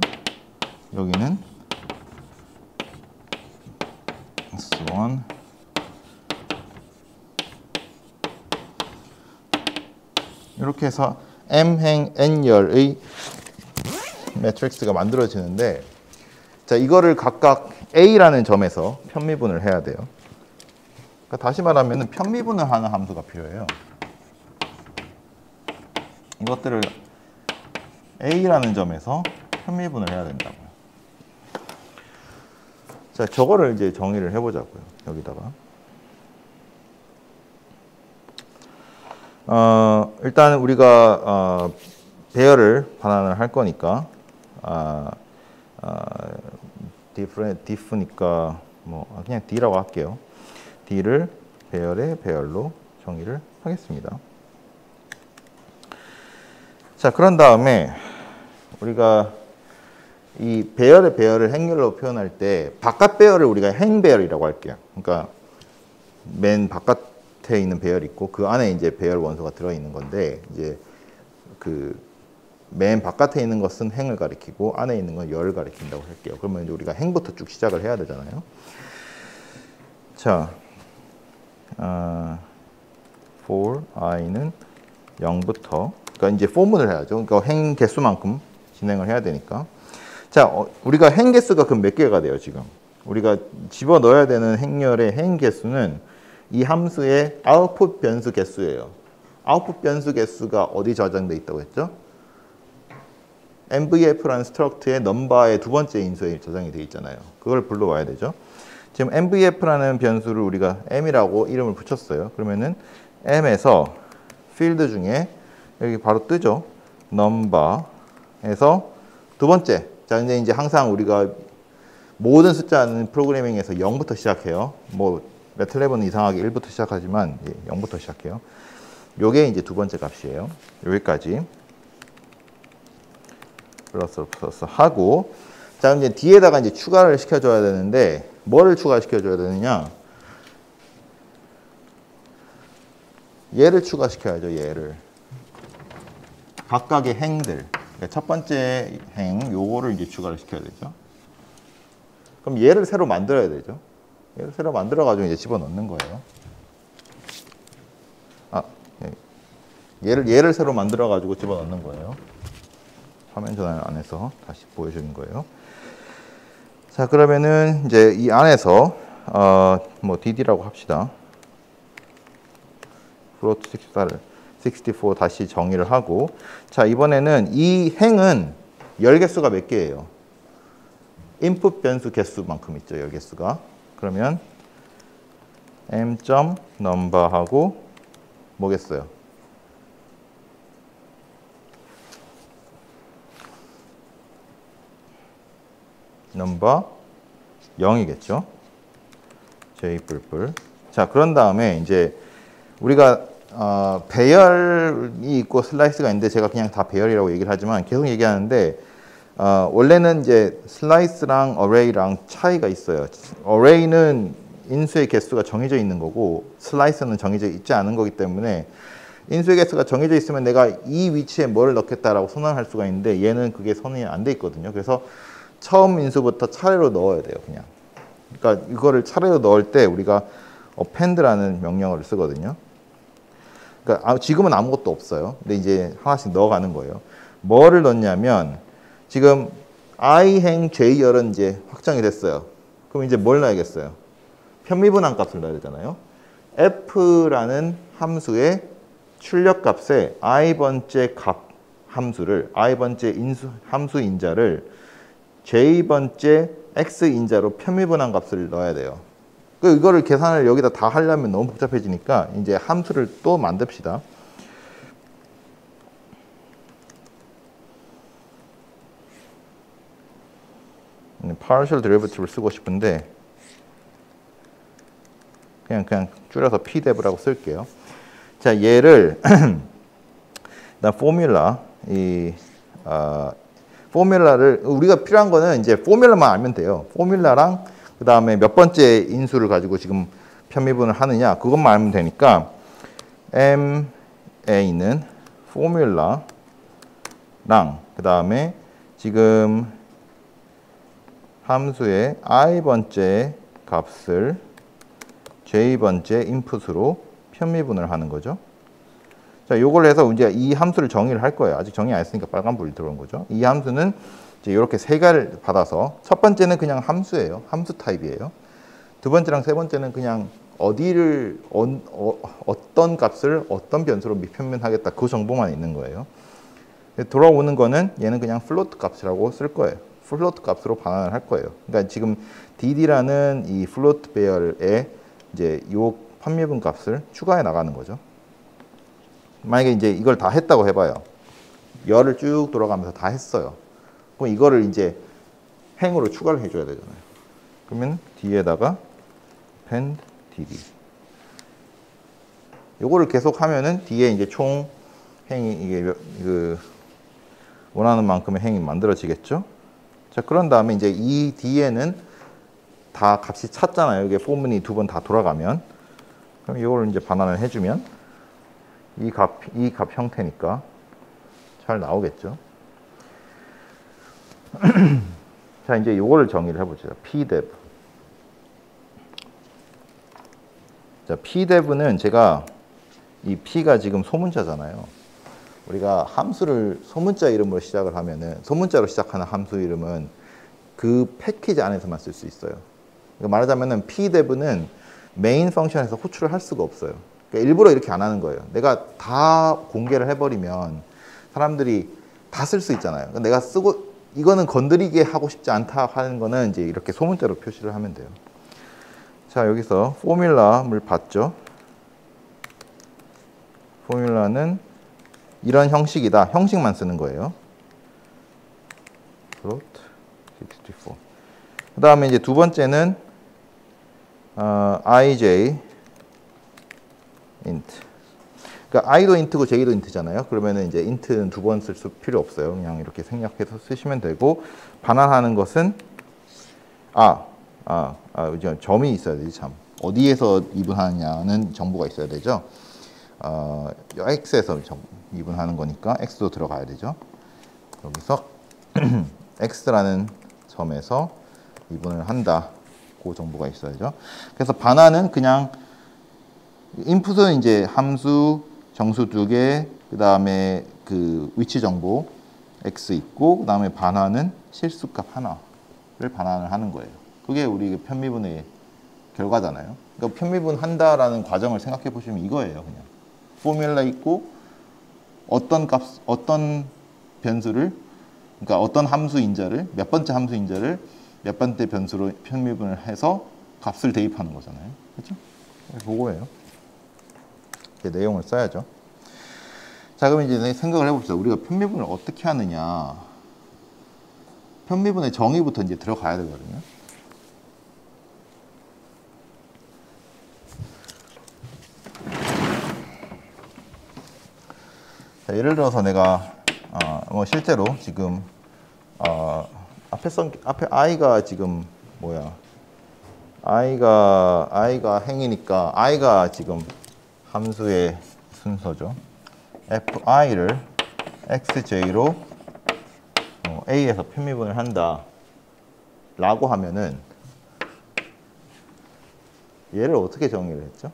여기는 S1 이렇게 해서 m행 n열의 매트릭스가 만들어지는데 자 이거를 각각 A라는 점에서 편미분을 해야 돼요. 그러니까 다시 말하면 편미분을 하는 함수가 필요해요. 이것들을 A라는 점에서 편미분을 해야 된다고요. 자, 저거를 이제 정의를 해보자고요. 여기다가. 일단 우리가 배열을 반환을 할 거니까 diff니까 뭐 그냥 D라고 할게요. D를 배열의 배열로 정의를 하겠습니다. 자, 그런 다음에 우리가 이 배열의 배열을 행렬로 표현할 때 바깥 배열을 우리가 행배열이라고 할게요. 그러니까 맨 바깥에 있는 배열이 있고 그 안에 이제 배열 원소가 들어 있는 건데 이제 그 맨 바깥에 있는 것은 행을 가리키고 안에 있는 건 열을 가리킨다고 할게요. 그러면 이제 우리가 행부터 쭉 시작을 해야 되잖아요. 자, for i는 0부터 그러니까 이제 포문을 해야죠. 그러니까 행 개수만큼 진행을 해야 되니까. 자, 우리가 행 개수가 그럼 몇 개가 돼요, 지금? 우리가 집어 넣어야 되는 행렬의 행 개수는 이 함수의 아웃풋 변수 개수예요. 아웃풋 변수 개수가 어디 저장돼 있다고 했죠? MVF라는 스트럭트의 넘버의 두 번째 인수에 저장이 돼 있잖아요. 그걸 불러와야 되죠. 지금 MVF라는 변수를 우리가 M이라고 이름을 붙였어요. 그러면은 M에서 필드 중에 여기 바로 뜨죠. 넘버에서 두 번째. 자, 근데 이제 항상 우리가 모든 숫자는 프로그래밍에서 0부터 시작해요. 뭐 매틀랩은 이상하게 1부터 시작하지만 0부터 시작해요. 요게 이제 두 번째 값이에요. 여기까지. 플러스 하고 자, 이제 뒤에다가 이제 추가를 시켜줘야 되는데 뭐를 추가시켜줘야 되느냐? 얘를 추가시켜야죠. 얘를. 각각의 행들. 그러니까 첫 번째 행, 요거를 이제 추가를 시켜야 되죠. 그럼 얘를 새로 만들어야 되죠. 얘를 새로 만들어가지고 이제 집어넣는 거예요. 얘를 새로 만들어가지고 집어넣는 거예요. 화면 전환을 안 해서 다시 보여주는 거예요. 자, 그러면은 이제 이 안에서 뭐 DD라고 합시다. float 64 다시 정의를 하고 자, 이번에는 이 행은 열 개수가 몇 개예요? 인풋 변수 개수만큼 있죠, 열 개수가. 그러면 m.number하고 뭐겠어요? 넘버 0이겠죠. J 뿔뿔. 자, 그런 다음에 이제 우리가 배열이 있고 슬라이스가 있는데 제가 그냥 다 배열이라고 얘기를 하지만 계속 얘기하는데 원래는 이제 슬라이스랑 어레이랑 차이가 있어요. 어레이는 인수의 개수가 정해져 있는 거고 슬라이스는 정해져 있지 않은 거기 때문에 인수의 개수가 정해져 있으면 내가 이 위치에 뭐를 넣겠다라고 선언할 수가 있는데 얘는 그게 선언이 안 돼 있거든요. 그래서 처음 인수부터 차례로 넣어야 돼요, 그냥. 그러니까 이거를 차례로 넣을 때 우리가 append라는 명령어를 쓰거든요. 그러니까 지금은 아무것도 없어요. 근데 이제 하나씩 넣어가는 거예요. 뭐를 넣냐면 지금 i행 j열은 이제 확정이 됐어요. 그럼 이제 뭘 넣어야겠어요? 편미분한 값을 넣어야 되잖아요. f라는 함수의 출력값에 i번째 값 함수를 i번째 함수 인자를 j번째 x 인자로 편미분한 값을 넣어야 돼요. 이거를 계산을 여기다 다 하려면 너무 복잡해지니까 이제 함수를 또 만듭시다. partial derivative를 쓰고 싶은데 그냥 줄여서 pdev라고 쓸게요. 자, 얘를 일단 포뮬라를 우리가 필요한 거는 이제 포뮬라만 알면 돼요. 포뮬라랑 그 다음에 몇 번째 인수를 가지고 지금 편미분을 하느냐 그것만 알면 되니까 MA는 포뮬라랑 그 다음에 지금 함수의 i번째 값을 j번째 인풋으로 편미분을 하는 거죠. 자, 요걸 해서 이제 이 함수를 정의를 할 거예요. 아직 정의 안 했으니까 빨간불이 들어온 거죠. 이 함수는 이제 이렇게 세 개를 받아서 첫 번째는 그냥 함수예요. 함수 타입이에요. 두 번째랑 세 번째는 그냥 어떤 값을 어떤 변수로 미편면하겠다 그 정보만 있는 거예요. 돌아오는 거는 얘는 그냥 플로트 값이라고 쓸 거예요. 플로트 값으로 반환을 할 거예요. 그러니까 지금 dd라는 이 플로트 배열에 이제 요 편미분 값을 추가해 나가는 거죠. 만약에 이제 이걸 다 했다고 해봐요. 열을 쭉 돌아가면서 다 했어요. 그럼 이거를 이제 행으로 추가를 해줘야 되잖아요. 그러면 뒤에다가 append dd. 요거를 계속 하면은 뒤에 이제 총 행이 이게 그 원하는 만큼의 행이 만들어지겠죠. 자, 그런 다음에 이제 이 뒤에는 다 값이 찼잖아요. 이게 포문이 두 번 다 돌아가면. 그럼 이거를 이제 반환을 해주면 이 값 형태니까 잘 나오겠죠. 자, 이제 요거를 정의를 해보죠. pdev. 자, pdev는 제가 이 p가 지금 소문자잖아요. 우리가 함수를 소문자 이름으로 시작을 하면은 소문자로 시작하는 함수 이름은 그 패키지 안에서만 쓸 수 있어요. 그러니까 말하자면은 pdev는 메인 펑션에서 호출을 할 수가 없어요. 그러니까 일부러 이렇게 안 하는 거예요. 내가 다 공개를 해버리면 사람들이 다 쓸 수 있잖아요. 그러니까 내가 쓰고 이거는 건드리게 하고 싶지 않다 하는 거는 이제 이렇게 소문자로 표시를 하면 돼요. 자, 여기서 포뮬라를 봤죠. 포뮬라는 이런 형식이다. 형식만 쓰는 거예요. float 64. 그 다음에 이제 두 번째는 ij int. 그러니까 i도 int고 j도 int잖아요. 그러면은 이제 int는 두 번 쓸 필요 없어요. 그냥 이렇게 생략해서 쓰시면 되고 반환하는 것은 점이 있어야 되지 참. 어디에서 이분하느냐는 정보가 있어야 되죠. x에서 미분하는 거니까 x도 들어가야 되죠. 여기서 x라는 점에서 미분을 한다. 그 정보가 있어야죠. 그래서 반환은 그냥 인풋은 이제 함수 정수 두 개, 그 다음에 그 위치 정보 x 있고, 그 다음에 반환은 실수값 하나를 반환을 하는 거예요. 그게 우리 편미분의 결과잖아요. 그러니까 편미분 한다라는 과정을 생각해 보시면 이거예요. 그냥 포뮬라 있고 어떤 변수를, 그러니까 어떤 함수 인자를 몇 번째 함수 인자를 몇 번째 변수로 편미분을 해서 값을 대입하는 거잖아요. 그렇죠? 그거예요. 이제 내용을 써야죠. 자, 그럼 이제 생각을 해봅시다. 우리가 편미분을 어떻게 하느냐. 편미분의 정의부터 이제 들어가야 되거든요. 자, 예를 들어서 내가 뭐 실제로 지금 앞에 i가 지금 뭐야? i가 행이니까 i가 지금 함수의 순서죠. fi를 xj로 a에서 편미분을 한다 라고 하면은 얘를 어떻게 정의를 했죠?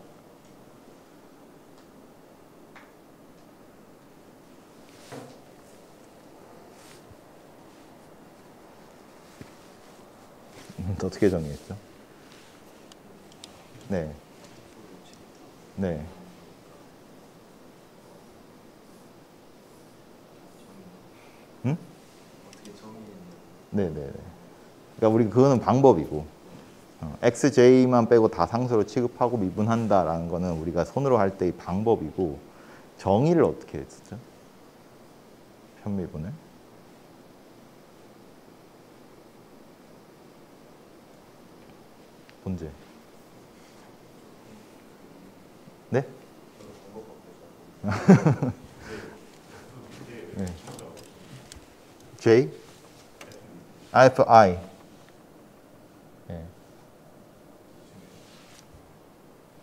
어떻게 정의했죠? 네. 네. 응? 네네네. 그러니까 우리 그거는 방법이고, XJ만 빼고 다 상수로 취급하고 미분한다라는 거는 우리가 손으로 할 때의 방법이고, 정의를 어떻게 했었죠? 편미분을? 문제. 네? 네. J? FI. 네.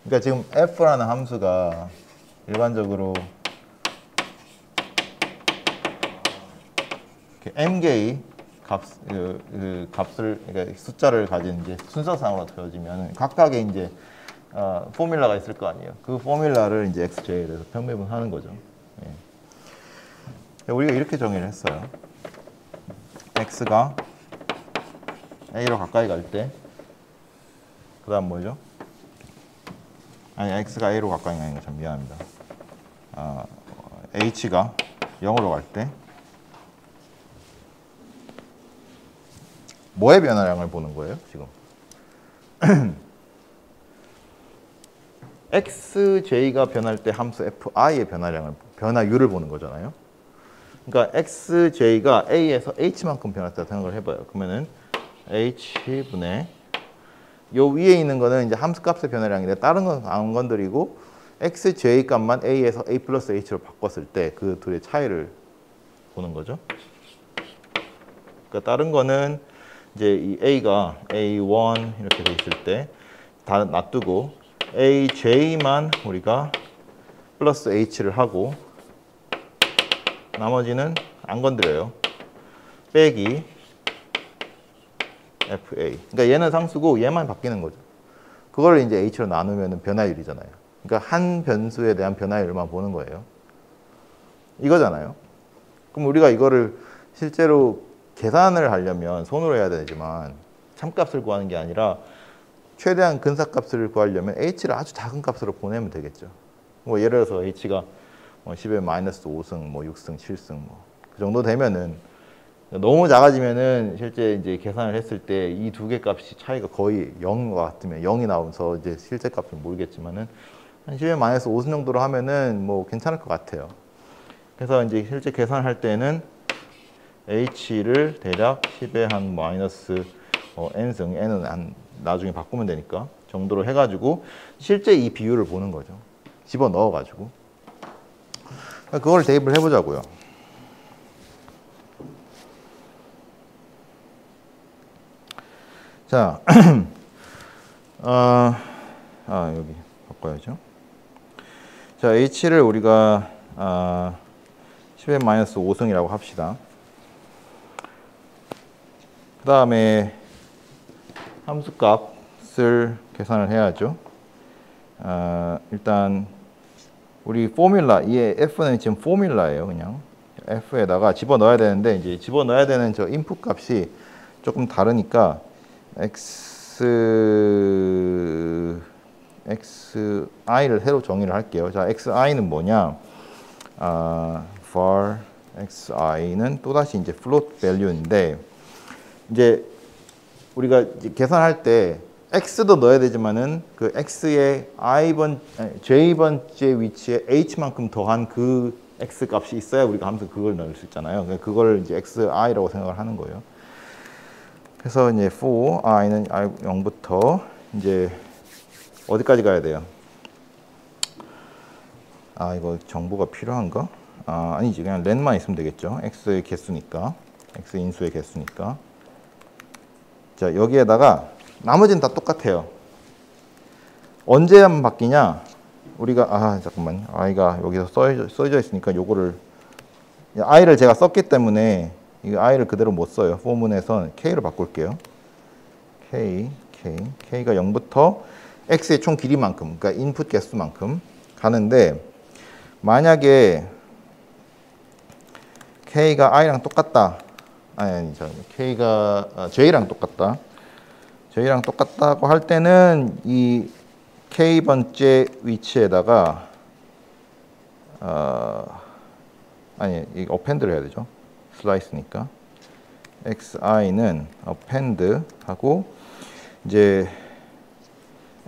그러니까 지금 F라는 함수가 일반적으로 m개의 값을 그러니까 숫자를 가진 이제 순서상으로 되어지면 각각의 이제 포뮬라가 있을 거 아니에요. 그 포뮬라를 이제 XJ에 대해서 평미분하는 거죠. 예. 우리가 이렇게 정의를 했어요. X가 A로 가까이 갈 때, 그 다음 뭐죠? 아니, X가 A로 가까이 가는 거 참 미안합니다. H가 0으로 갈 때, 뭐의 변화량을 보는 거예요, 지금? XJ가 변할 때 함수 FI의 변화율을 보는 거잖아요. 그러니까 XJ가 A에서 H만큼 변했다 생각을 해봐요. 그러면은 H분의 요 위에 있는 거는 이제 함수 값의 변화량인데 다른 건 안 건드리고 XJ 값만 A에서 A 플러스 H로 바꿨을 때 그 둘의 차이를 보는 거죠. 그러니까 다른 거는 이제 이 A가 A1 이렇게 돼 있을 때 다 놔두고 AJ만 우리가 플러스 H를 하고 나머지는 안 건드려요. 빼기 FA. 그러니까 얘는 상수고 얘만 바뀌는 거죠. 그걸 이제 H로 나누면 변화율이잖아요. 그러니까 한 변수에 대한 변화율만 보는 거예요. 이거잖아요. 그럼 우리가 이거를 실제로 계산을 하려면 손으로 해야 되지만 참값을 구하는 게 아니라 최대한 근사값을 구하려면 H를 아주 작은 값으로 보내면 되겠죠. 뭐 예를 들어서 H가 10의 마이너스 5승, 뭐 6승, 7승 그 정도 되면은 너무 작아지면은 실제 이제 계산을 했을 때 이 두 개 값이 차이가 거의 0과 같으면 0이 나오면서 이제 실제 값을 모르겠지만은 한 10의 마이너스 5승 정도로 하면은 뭐 괜찮을 것 같아요. 그래서 이제 실제 계산할 때는 H를 대략 10의 한 마이너스 n승, n은 한 나중에 바꾸면 되니까 정도로 해가지고 실제 이 비율을 보는 거죠. 집어 넣어가지고 그걸 대입을 해보자고요. 자, 여기 바꿔야죠. 자, H를 우리가 10의 마이너스 5승이라고 합시다. 그 다음에 함수값을 계산을 해야죠. 일단 우리 포뮬라, 이 F는 지금 포뮬라예요. 그냥 F에다가 집어넣어야 되는데 이제 집어넣어야 되는 저 인풋 값이 조금 다르니까 XI를 새로 정의를 할게요. 자, XI는 뭐냐? for XI는 또다시 이제 float value인데 이제 우리가 이제 계산할 때 x도 넣어야 되지만은 그 x의 j번째 위치에 h만큼 더한 그 x 값이 있어야 우리가 함수 그걸 넣을 수 있잖아요. 그걸 이제 xi라고 생각을 하는 거예요. 그래서 이제 for i는 0부터 이제 어디까지 가야 돼요? 이거 정보가 필요한가? 아니지, 그냥 렌만 있으면 되겠죠. x의 개수니까, x 인수의 개수니까. 자, 여기에다가 나머지는 다 똑같아요. 언제만 바뀌냐? 우리가 잠깐만, i가 여기서 써져 있으니까 요거를 i를 제가 썼기 때문에 이 i를 그대로 못 써요. 포문에선 k로 바꿀게요. k가 0부터 x의 총 길이만큼, 그러니까 인풋 개수만큼 가는데 만약에 k가 i랑 똑같다. k가 j랑 똑같다. 저희랑 똑같다고 할 때는 이 k번째 위치에다가 아니 이 append를 해야 되죠. 슬라이스니까 xi는 append 하고 이제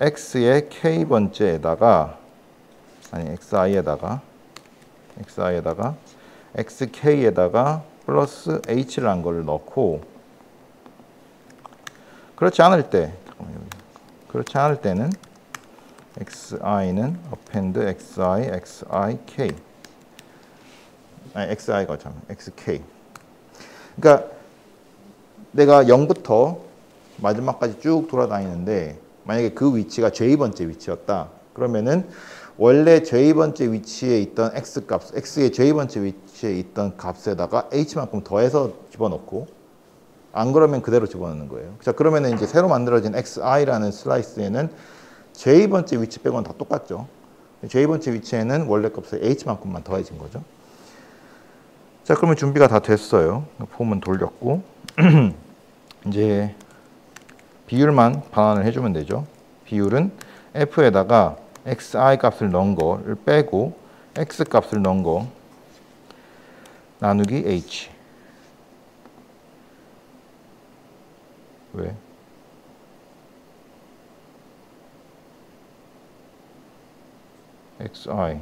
x의 k번째에다가 아니 xi에다가 xk에다가 플러스 h라는 걸 넣고 그렇지 않을 때는 xi는 append xik 아니 xi가 참 xk 그러니까 내가 0부터 마지막까지 쭉 돌아다니는데 만약에 그 위치가 j번째 위치였다 그러면은 원래 j번째 위치에 있던 x값 x의 j번째 위치에 있던 값에다가 h만큼 더해서 집어넣고 안 그러면 그대로 집어넣는 거예요. 자 그러면은 이제 새로 만들어진 xi라는 슬라이스에는 j번째 위치 빼고는 다 똑같죠. j번째 위치에는 원래 값에 h만큼만 더해진 거죠. 자 그러면 준비가 다 됐어요. 폼은 돌렸고 이제 비율만 반환을 해주면 되죠. 비율은 f에다가 xi 값을 넣은 거를 빼고 x 값을 넣은 거 나누기 h. 왜? xi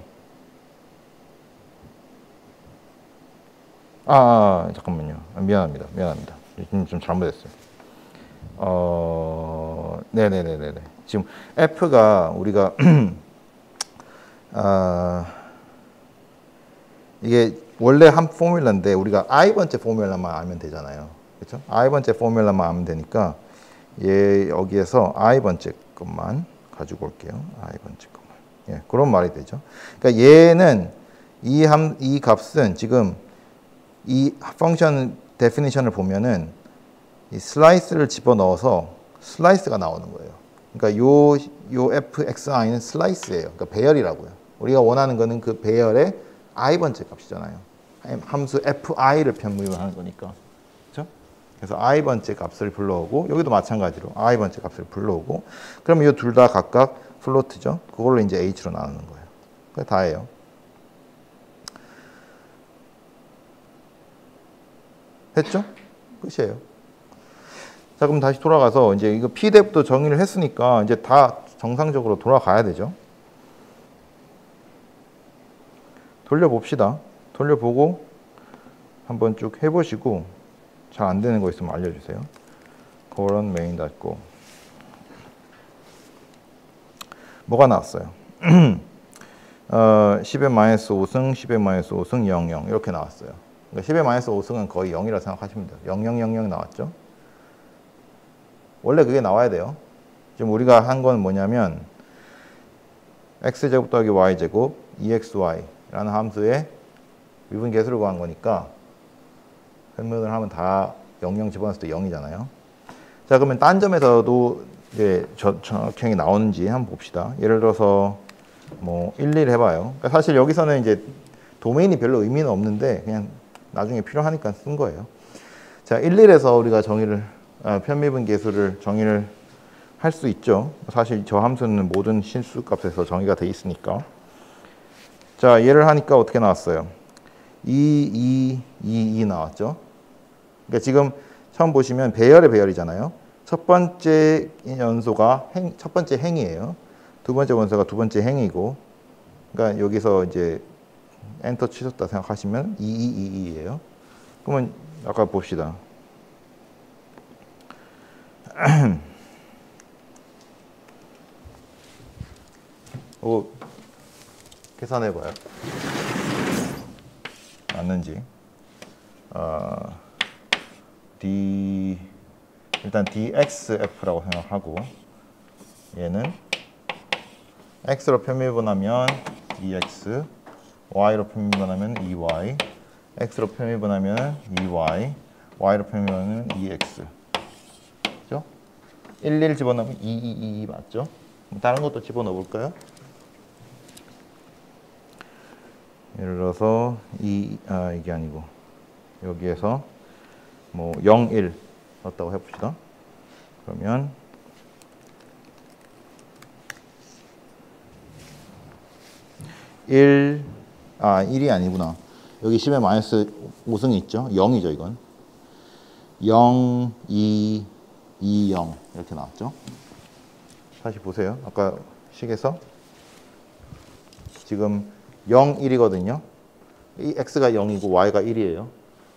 잠깐만요. 미안합니다. 좀 잘못했어요. 네네네네. 지금 F가 우리가 이게 원래 한 포뮬러인데 우리가 i번째 포뮬러만 알면 되잖아요. 그렇죠? i번째 포뮬러만 알면 되니까 얘 여기에서 i번째 것만 가지고 올게요. i번째 것만. 예, 그런 말이 되죠. 그러니까 얘는 이 값은 지금 이 펑션 데피니션을 보면은 이 슬라이스를 집어넣어서 슬라이스가 나오는 거예요. 그러니까 요 fxi는 슬라이스예요. 그러니까 배열이라고요. 우리가 원하는 거는 그 배열의 i번째 값이잖아요. 함수 fi를 편입을 하는 거니까. 그렇죠? 그래서 i번째 값을 불러오고 여기도 마찬가지로 i번째 값을 불러오고 그러면 이 둘 다 각각 플로트죠. 그걸로 이제 h로 나누는 거예요. 그게 다예요. 됐죠? 끝이에요. 자, 그럼 다시 돌아가서 이제 이거 pdef도 정의를 했으니까 이제 다 정상적으로 돌아가야 되죠. 돌려봅시다. 돌려보고 한번 쭉 해보시고 잘 안 되는 거 있으면 알려주세요. colon main.go 뭐가 나왔어요? 10의 마이너스 5승, 10의 마이너스 5승, 00 이렇게 나왔어요. 그러니까 10의 마이너스 5승은 거의 0이라고 생각하시면 돼요. 0000 나왔죠? 원래 그게 나와야 돼요. 지금 우리가 한 건 뭐냐면 x제곱 더하기 y제곱 exy라는 함수의 미분계수를 구한 거니까 설명을 하면 다 00 집어넣었을 때 0이잖아요. 자, 그러면 딴 점에서도 이제 정확형이 나오는지 한번 봅시다. 예를 들어서 뭐 11 해봐요. 그러니까 사실 여기서는 이제 도메인이 별로 의미는 없는데 그냥 나중에 필요하니까 쓴 거예요. 자, 11에서 우리가 편미분 계수를 정의를 할 수 있죠. 사실 저 함수는 모든 실수값에서 정의가 돼 있으니까. 자, 얘를 하니까 어떻게 나왔어요? 2 나왔죠. 그러니까 지금 처음 보시면 배열의 배열이잖아요. 첫 번째 연소가 첫 번째 행이에요. 두 번째 원소가 두 번째 행이고, 그러니까 여기서 이제 엔터 치셨다 생각하시면 2222예요. 그러면 아까 봅시다. 계산해봐요. 맞는지. 일단 dxf라고 생각하고 얘는 x로 편미분하면 dx, y로 편미분하면 ey, x로 편미분하면 ey, y로 편미분하면 ex. 그죠? 11 집어넣으면 2222 맞죠? 다른 것도 집어넣어 볼까요? 예를 들어서 이게 아니고 여기에서 뭐 01 넣었다고 해봅시다. 그러면 1, 1이 아니구나. 여기 10에 마이너스 5승이 있죠? 0이죠, 이건. 0, 2, 2, 0 이렇게 나왔죠? 다시 보세요. 아까 식에서 지금 0, 1이거든요. 이 x가 0이고 y가 1이에요.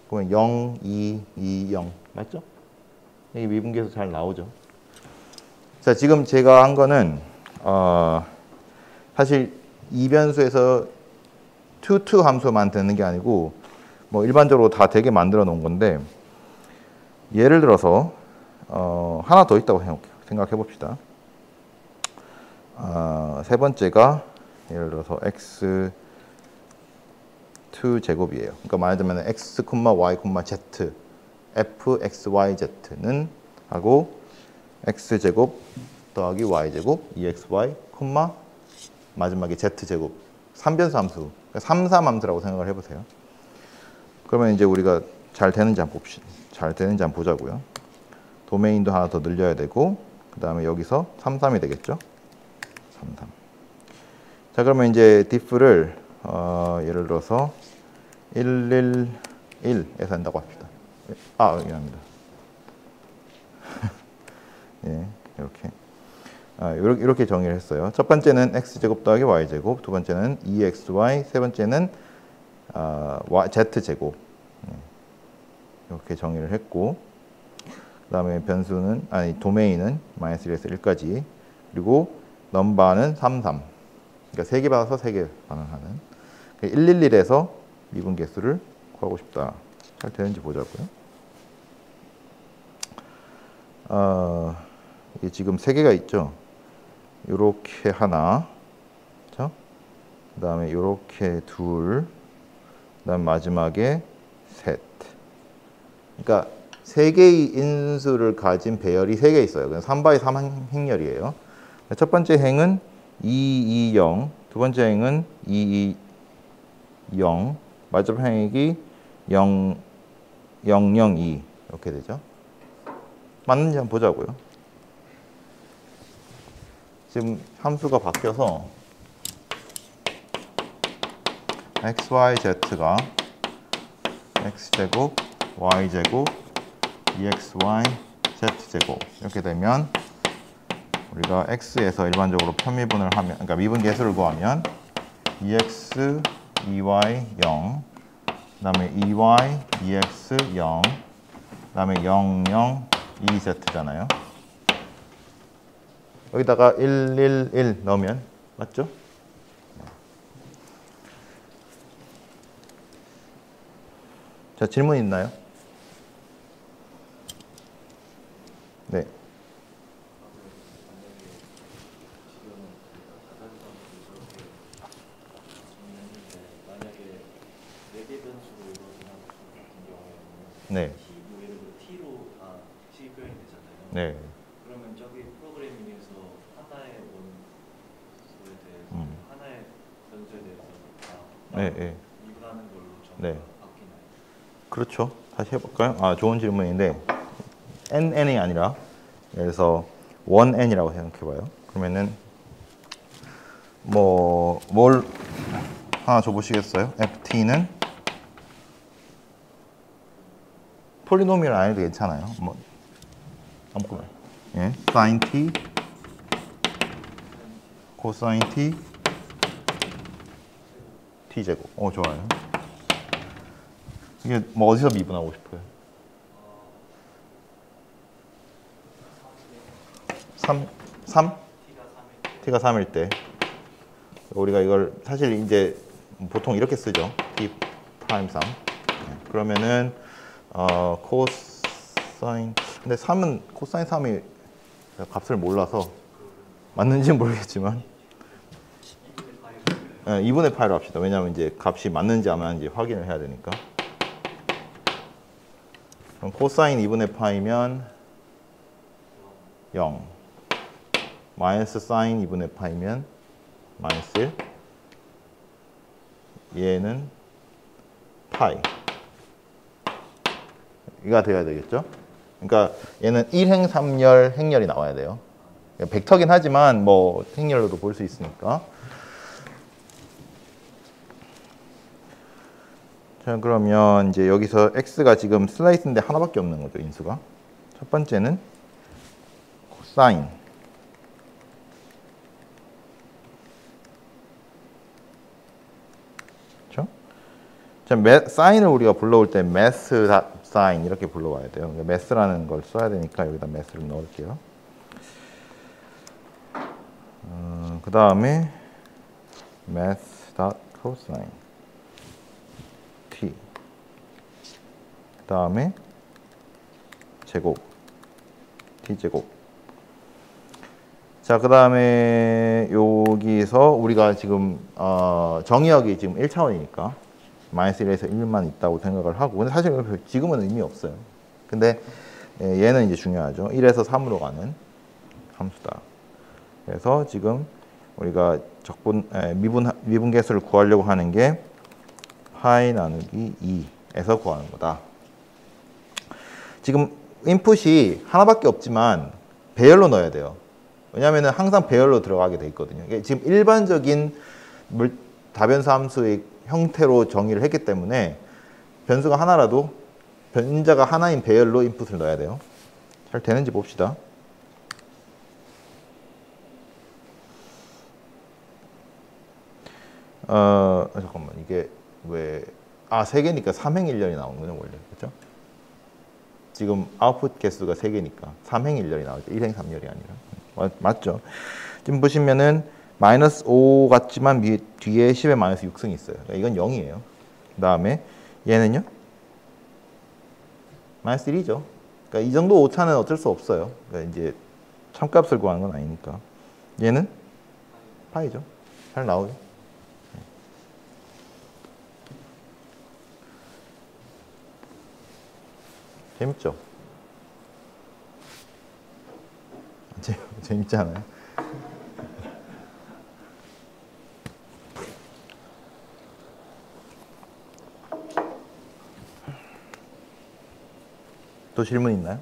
그러면 0, 2, 2, 0 맞죠? 이게 미분계에서 잘 나오죠. 자, 지금 제가 한 거는 사실 이 변수에서 to 함수만 되는 게 아니고 뭐 일반적으로 다 되게 만들어 놓은 건데 예를 들어서 하나 더 있다고 생각해 봅시다. 세 번째가 예를 들어서 x 2 제곱이에요. 그러니까 말하자면 x, y, z f, x, y, z는 하고 x 제곱 더하기 y 제곱 2xy, 마지막에 z 제곱 3변수 함수, 그러니까 3, 3 함수라고 생각을 해보세요. 그러면 이제 우리가 잘 되는지 한번 봅시다. 잘 되는지 한번 보자고요. 도메인도 하나 더 늘려야 되고 그 다음에 여기서 3, 3이 되겠죠. 3, 3. 자, 그러면 이제 diff를 예를 들어서 1, 1, 1에서 한다고 합시다. 미안합니다. 예, 이렇게 정의를 했어요. 첫 번째는 x제곱 더하기 y제곱, 두 번째는 2xy, 세 번째는 z제곱. 이렇게 정의를 했고, 그 다음에 변수는, 도메인은 마이너스 1에서 1까지, 그리고 넘바는 3, 3. 그러니까 3개 받아서 3개 반응하는. 111에서 미분계수를 구하고 싶다. 잘 되는지 보자고요. 이게 지금 3개가 있죠. 요렇게 하나, 그렇죠? 그 다음에 요렇게 둘, 그 다음 마지막에 셋. 그러니까 3개의 인수를 가진 배열이 3개 있어요. 3바의 3 행렬이에요. 첫 번째 행은 2, 2, 0, 두 번째 행은 2, 2, 0, 마지막 행이 0, 0, 0, 2 이렇게 되죠. 맞는지 한번 보자고요. 지금 함수가 바뀌어서 x, y, z가 x제곱, y제곱, 2xy, z제곱 이렇게 되면 우리가 x에서 일반적으로 편미분을 하면, 그러니까 미분계수를 구하면 2x, 2y, 0, 그 다음에 2y, 2x, 0, 그 다음에 0, 0, 2z잖아요. 여기다가 1, 1, 1 넣으면 맞죠? 자, 질문 있나요? 네. 네. t로 다 식이 표현이 되잖아요. 네. 그러면 저기 프로그래밍에서 하나의 원소에 대해서 하나의 변수에 대해서 다 미분하는 걸로 전부 바뀌나요? 그렇죠. 다시 해볼까요? 좋은 질문인데 n이 아니라 예를 들어서 1n이라고 생각해봐요. 그러면은 뭘 하나 줘보시겠어요? ft는 폴리노미얼 안 해도 괜찮아요. 아무거나. 예, sin t, 코사인 t, t 제곱. 좋아요. 이게 어디서 미분하고 싶어요? 3? t가 3일 때. 우리가 이걸 사실 이제 보통 이렇게 쓰죠. t 프라임 3. 그러면은 코사인, 근데 3은 코사인 3이 값을 몰라서 맞는지는 모르겠지만 2분의 파이로 합시다. 왜냐하면 이제 값이 맞는지 안 맞는지 확인을 해야 되니까. 그럼 코사인 2분의 파이면 0, 마이너스 사인 2분의 파이면 마이너스 1, 얘는 파이. 이가 돼야 되겠죠? 그러니까 얘는 1행 3열 행렬이 나와야 돼요. 벡터긴 하지만 뭐 행렬로도 볼 수 있으니까. 자, 그러면 이제 여기서 x가 지금 슬라이스인데 하나밖에 없는 거죠, 인수가. 첫 번째는 코사인. 그렇죠? 자, 사인을 우리가 불러올 때 매스 사인 이렇게 불러와야 돼요. 매스라는 걸 써야 되니까 여기다 매스를 넣을게요. 그 다음에 math.cosine t. 그 다음에 제곱 t 제곱. 자, 그 다음에 여기서 우리가 지금 정의역이 지금 1차원이니까 마이너스 1에서 1만 있다고 생각을 하고, 근데 사실 지금은 의미 없어요. 근데 얘는 이제 중요하죠. 1에서 3으로 가는 함수다. 그래서 지금 우리가 미분계수를 구하려고 하는 게 파이 나누기 2에서 구하는 거다. 지금 인풋이 하나밖에 없지만 배열로 넣어야 돼요. 왜냐하면 항상 배열로 들어가게 돼 있거든요. 이게 지금 일반적인 다변수 함수의 형태로 정의를 했기 때문에 변수가 하나라도 변자가 하나인 배열로 인풋을 넣어야 돼요. 잘 되는지 봅시다. 잠깐만, 이게 왜, 3개니까 3행일렬이 나오는군요, 원래. 그렇죠? 지금 아웃풋 개수가 3개니까 3행일렬이 나오죠. 1행 3열이 아니라. 맞죠? 지금 보시면은 마이너스 5 같지만 뒤에 10에 마이너스 6승이 있어요. 그러니까 이건 0이에요. 그 다음에 얘는요? 마이너스 1이죠. 그러니까 이 정도 오차는 어쩔 수 없어요. 그러니까 이제 참값을 구하는 건 아니니까. 얘는 파이죠. 잘 나오죠. 재밌죠? 재밌지 않아요? 또 질문 있나요?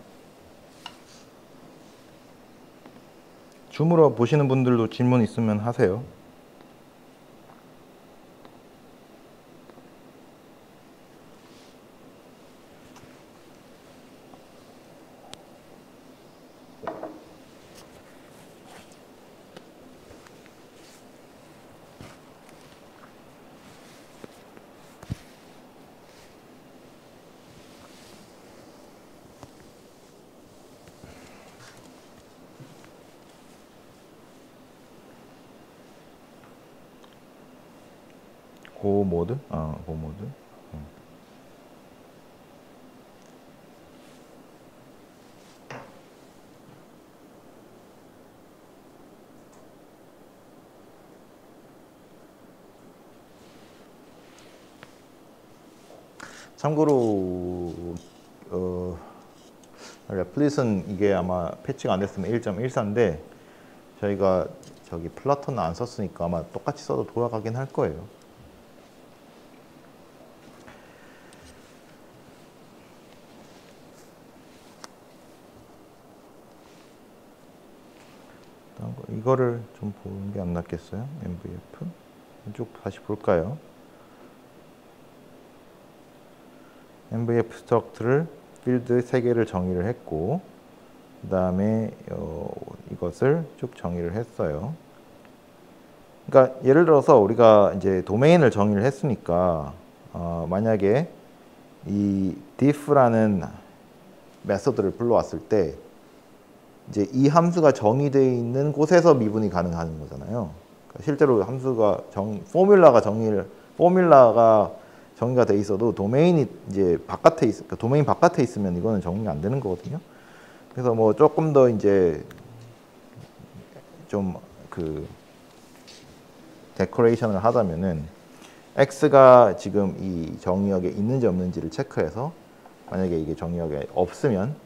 줌으로 보시는 분들도 질문 있으면 하세요. 고 모드? 고 모드. 참고로 레플릿은 이게 아마 패치가 안 됐으면 1.14인데 저희가 저기 플라톤은 안 썼으니까 아마 똑같이 써도 돌아가긴 할 거예요. 이거를 좀 보는 게 안 낫겠어요? MVF 이쪽 다시 볼까요? MVF 스트럭트를 필드 3개를 정의를 했고 그 다음에 이것을 쭉 정의를 했어요. 그러니까 예를 들어서 우리가 이제 도메인을 정의를 했으니까 만약에 이 diff라는 메소드를 불러왔을 때 이제 이 함수가 정의되어 있는 곳에서 미분이 가능한 거잖아요. 그러니까 실제로 함수가 포뮬라가 정의가 돼 있어도 도메인이 이제 바깥에 그러니까 도메인 바깥에 있으면 이거는 정의가 안 되는 거거든요. 그래서 뭐 조금 더 이제 좀 그 데코레이션을 하자면은 x가 지금 이 정의역에 있는지 없는지를 체크해서 만약에 이게 정의역에 없으면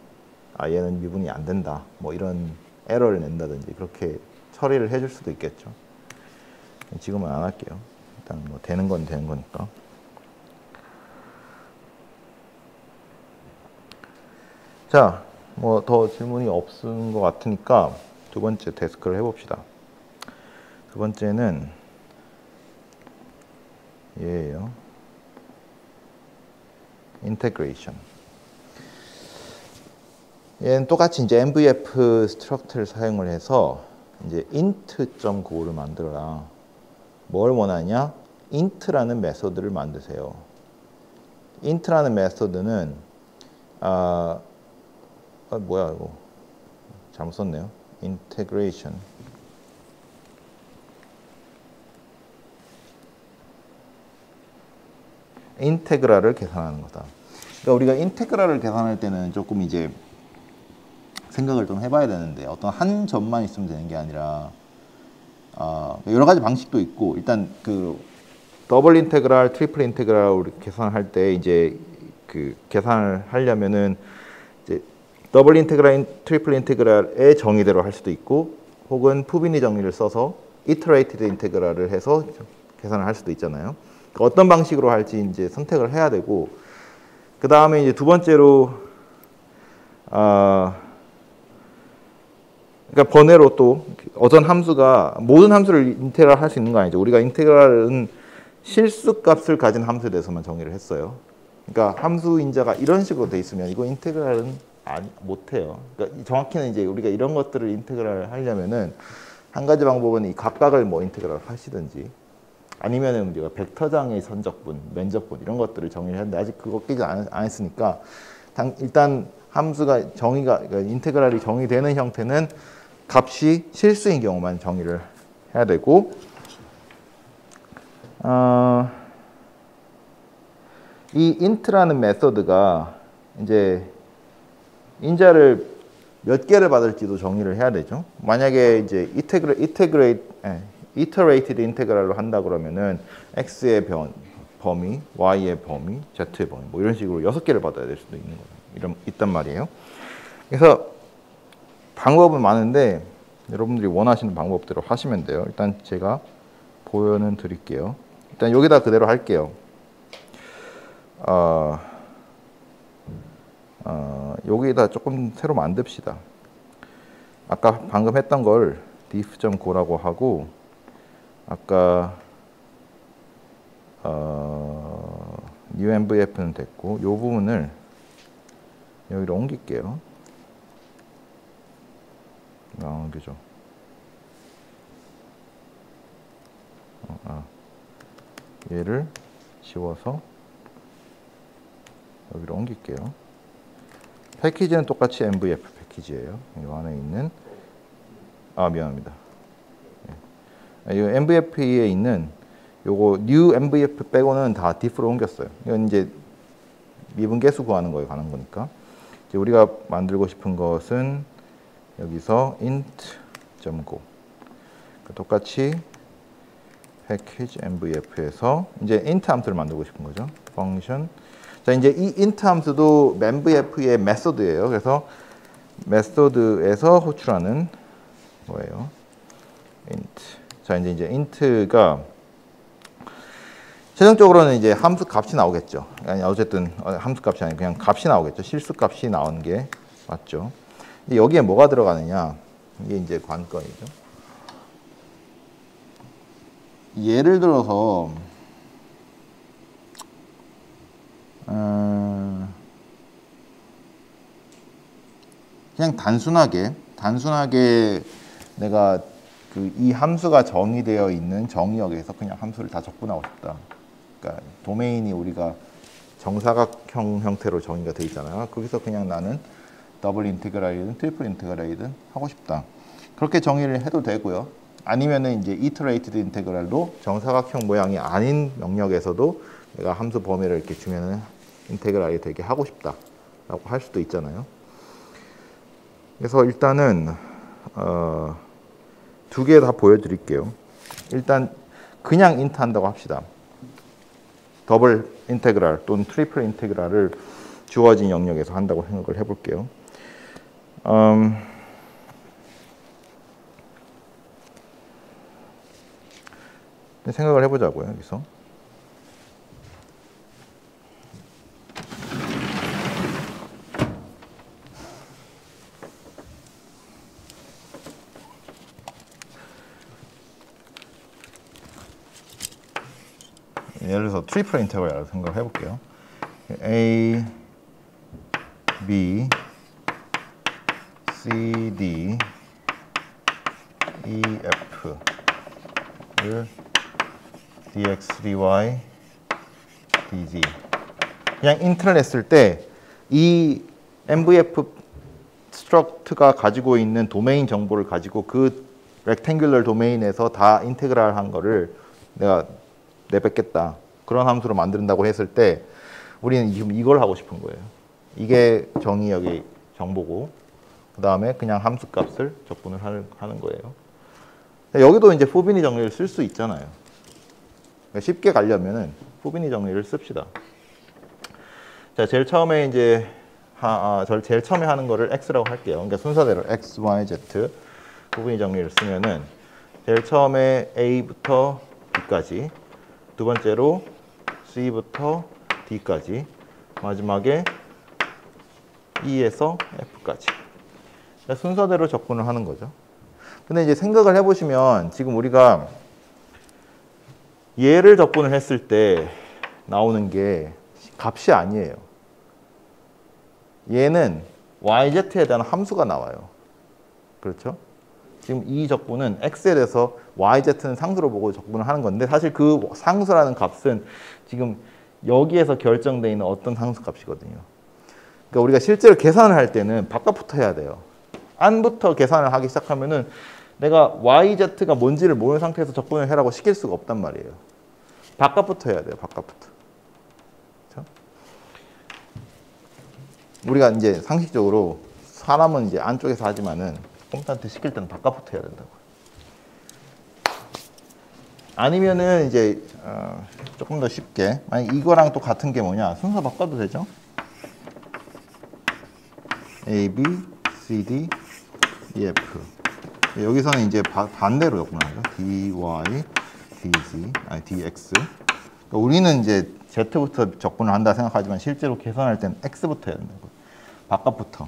얘는 미분이 안 된다. 뭐 이런 에러를 낸다든지 그렇게 처리를 해줄 수도 있겠죠. 지금은 안 할게요. 일단 뭐 되는 건 되는 거니까. 자, 뭐 더 질문이 없은 것 같으니까 두 번째 데스크를 해봅시다. 두 번째는 얘예요. integration. 얘는 똑같이 이제 MVF 스트럭처를 사용을 해서 이제 int.go를 만들어라. 뭘 원하냐? int라는 메소드를 만드세요. int라는 메소드는 뭐야 이거 잘못 썼네요. integration. 인테그랄을 계산하는 거다. 그러니까 우리가 인테그랄을 계산할 때는 조금 이제 생각을 좀 해봐야 되는데 어떤 한 점만 있으면 되는 게 아니라 여러 가지 방식도 있고 일단 그 더블 인테그랄, 트리플 인테그랄 우리 계산할 때 이제 그 계산을 하려면은 이제 더블 인테그랄, 트리플 인테그랄의 정의대로 할 수도 있고 혹은 푸비니 정의를 써서 이터레이티드 인테그랄을 해서 계산을 할 수도 있잖아요. 그러니까 어떤 방식으로 할지 이제 선택을 해야 되고 그 다음에 이제 두 번째로 그러니까 번외로 또 어떤 함수가 모든 함수를 인테그랄 할 수 있는 거 아니죠. 우리가 인테그랄은 실수값을 가진 함수에 대해서만 정의를 했어요. 그러니까 함수 인자가 이런 식으로 돼 있으면 이거 인테그랄은 못해요. 그러니까 정확히는 이제 우리가 이런 것들을 인테그랄 하려면은 한 가지 방법은 이 각각을 뭐 인테그랄 하시든지 아니면은 우리가 벡터장의 선적분, 면적분 이런 것들을 정의를 했는데 아직 그거까지 안 했으니까 일단 함수가 그러니까 인테그랄이 정의되는 형태는 값이 실수인 경우만 정의를 해야 되고 이 int라는 메소드가 이제 인자를 몇 개를 받을지도 정의를 해야 되죠. 만약에 이제 iterated integral로 한다 그러면은 x의 범위, y의 범위, z의 범위 뭐 이런 식으로 6개를 받아야 될 수도 있는 거예요. 있단 말이에요. 그래서 방법은 많은데 여러분들이 원하시는 방법대로 하시면 돼요. 일단 제가 보여는 드릴게요. 일단 여기다 그대로 할게요. 여기다 조금 새로 만듭시다. 아까 방금 했던 걸 diff.go라고 하고 아까 new MVF는 됐고 이 부분을 여기로 옮길게요. 옮기죠. 얘를 지워서 여기로 옮길게요. 패키지는 똑같이 MVF 패키지예요. 이 안에 있는 미안합니다. 이 MVF에 있는 요거 new MVF 빼고는 다 diff로 옮겼어요. 이건 이제 미분계수 구하는 거에 관한 거니까. 이제 우리가 만들고 싶은 것은 여기서 int.go 똑같이 패키지 MVF에서 이제 int 함수를 만들고 싶은 거죠. function. 자, 이제 이 int 함수도 MVF의 메소드예요. 그래서 메소드에서 호출하는 거예요. int. 자, 이제 int가 최종적으로는 이제 함수 값이 나오겠죠. 아니 어쨌든 함수 값이 아니고 그냥 값이 나오겠죠. 실수 값이 나오는 게 맞죠. 근데 여기에 뭐가 들어가느냐? 이게 이제 관건이죠. 예를 들어서 그냥 단순하게 내가 이 함수가 정의되어 있는 정의역에서 그냥 함수를 다 적분하고 싶다. 그러니까 도메인이 우리가 정사각형 형태로 정의가 되어 있잖아요. 거기서 그냥 나는 더블 인테그랄이든 트리플 인테그랄이든 하고 싶다. 그렇게 정의를 해도 되고요. 아니면은 이제 이터레이티드 인테그랄도 정사각형 모양이 아닌 영역에서도 내가 함수 범위를 이렇게 주면은 인테그랄이 되게 하고 싶다라고 할 수도 있잖아요. 그래서 일단은 두 개 다 보여드릴게요. 일단 그냥 인트 한다고 합시다. 더블 인테그랄 또는 트리플 인테그랄을 주어진 영역에서 한다고 생각을 해볼게요. 생각을 해보자고요. 여기서 예를 들어서 트리플 인테그랄을 생각을 해볼게요. A, B, C, D, E, F를 dx, dy, dz. 그냥 인트를 했을 때 이 MVF 스트럭트가 가지고 있는 도메인 정보를 가지고 그 렉탱귤러 도메인에서 다 인테그랄 한 거를 내가 내뱉겠다. 그런 함수로 만든다고 했을 때 우리는 지금 이걸 하고 싶은 거예요. 이게 정의 여기 정보고 그 다음에 그냥 함수 값을 적분을 하는 거예요. 여기도 이제 푸비니 정리를 쓸 수 있잖아요. 그러니까 쉽게 가려면은 푸비니 정리를 씁시다. 자, 제일 처음에 이제 제일 처음에 하는 거를 x라고 할게요. 그러니까 순서대로 x, y, z 푸비니 정리를 쓰면은 제일 처음에 a부터 b까지, 두 번째로 c부터 d까지, 마지막에 e에서 f까지. 그러니까 순서대로 적분을 하는 거죠. 근데 이제 생각을 해보시면 지금 우리가 얘를 적분을 했을 때 나오는 게 값이 아니에요. 얘는 yz에 대한 함수가 나와요. 그렇죠? 지금 이 적분은 x에 대해서 yz는 상수로 보고 적분을 하는 건데 사실 그 상수라는 값은 지금 여기에서 결정되어 있는 어떤 상수 값이거든요. 그러니까 우리가 실제로 계산을 할 때는 바깥부터 해야 돼요. 안부터 계산을 하기 시작하면은 내가 yz가 뭔지를 모르는 상태에서 적분을 해라고 시킬 수가 없단 말이에요. 바깥부터 해야 돼요. 바깥부터. 그렇죠? 우리가 이제 상식적으로 사람은 이제 안쪽에서 하지만은 꼼수한테 시킬 때는 바깥부터 해야 된다고. 아니면은 이제 조금 더 쉽게 만약 이거랑 또 같은 게 뭐냐 순서 바꿔도 되죠? A, B, C, D, E, F. 여기서는 이제 반대로 적분하죠. dy, dz, 아니 dx. 그러니까 우리는 이제 z부터 적분을 한다 생각하지만 실제로 계산할 때는 x부터 해야 된다고. 바깥부터.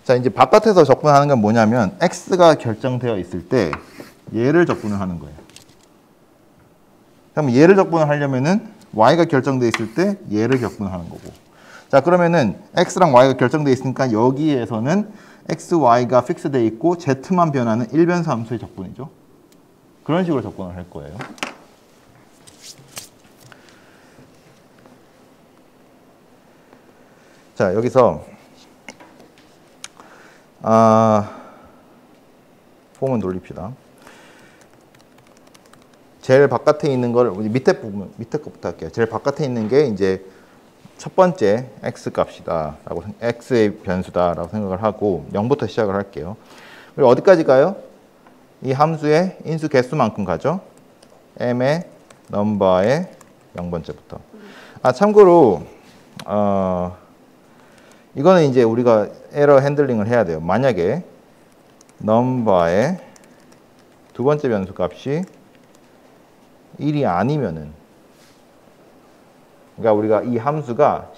자, 이제 바깥에서 적분하는 건 뭐냐면 x가 결정되어 있을 때 얘를 적분을 하는 거예요. 그럼 얘를 적분을 하려면은 y가 결정되어 있을 때 얘를 적분하는 거고. 자, 그러면은 x랑 y가 결정되어 있으니까 여기에서는 x, y가 픽스되어 있고 z만 변하는 일변수 함수의 적분이죠. 그런 식으로 적분을 할 거예요. 자, 여기서 폼은 돌립시다. 제일 바깥에 있는 걸 밑에 부분, 밑에 것부터 할게요. 제일 바깥에 있는 게 이제 첫 번째 x 값이다 라고, x의 변수다라고 생각을 하고 0부터 시작을 할게요. 그리고 어디까지 가요? 이 함수의 인수 개수만큼 가죠. m의 넘버의 0번째부터. 참고로 이거는 이제 우리가 에러 핸들링을 해야 돼요. 만약에 넘버의 두 번째 변수 값이 1이 아니면은, 그러니까 우리가 이 함수가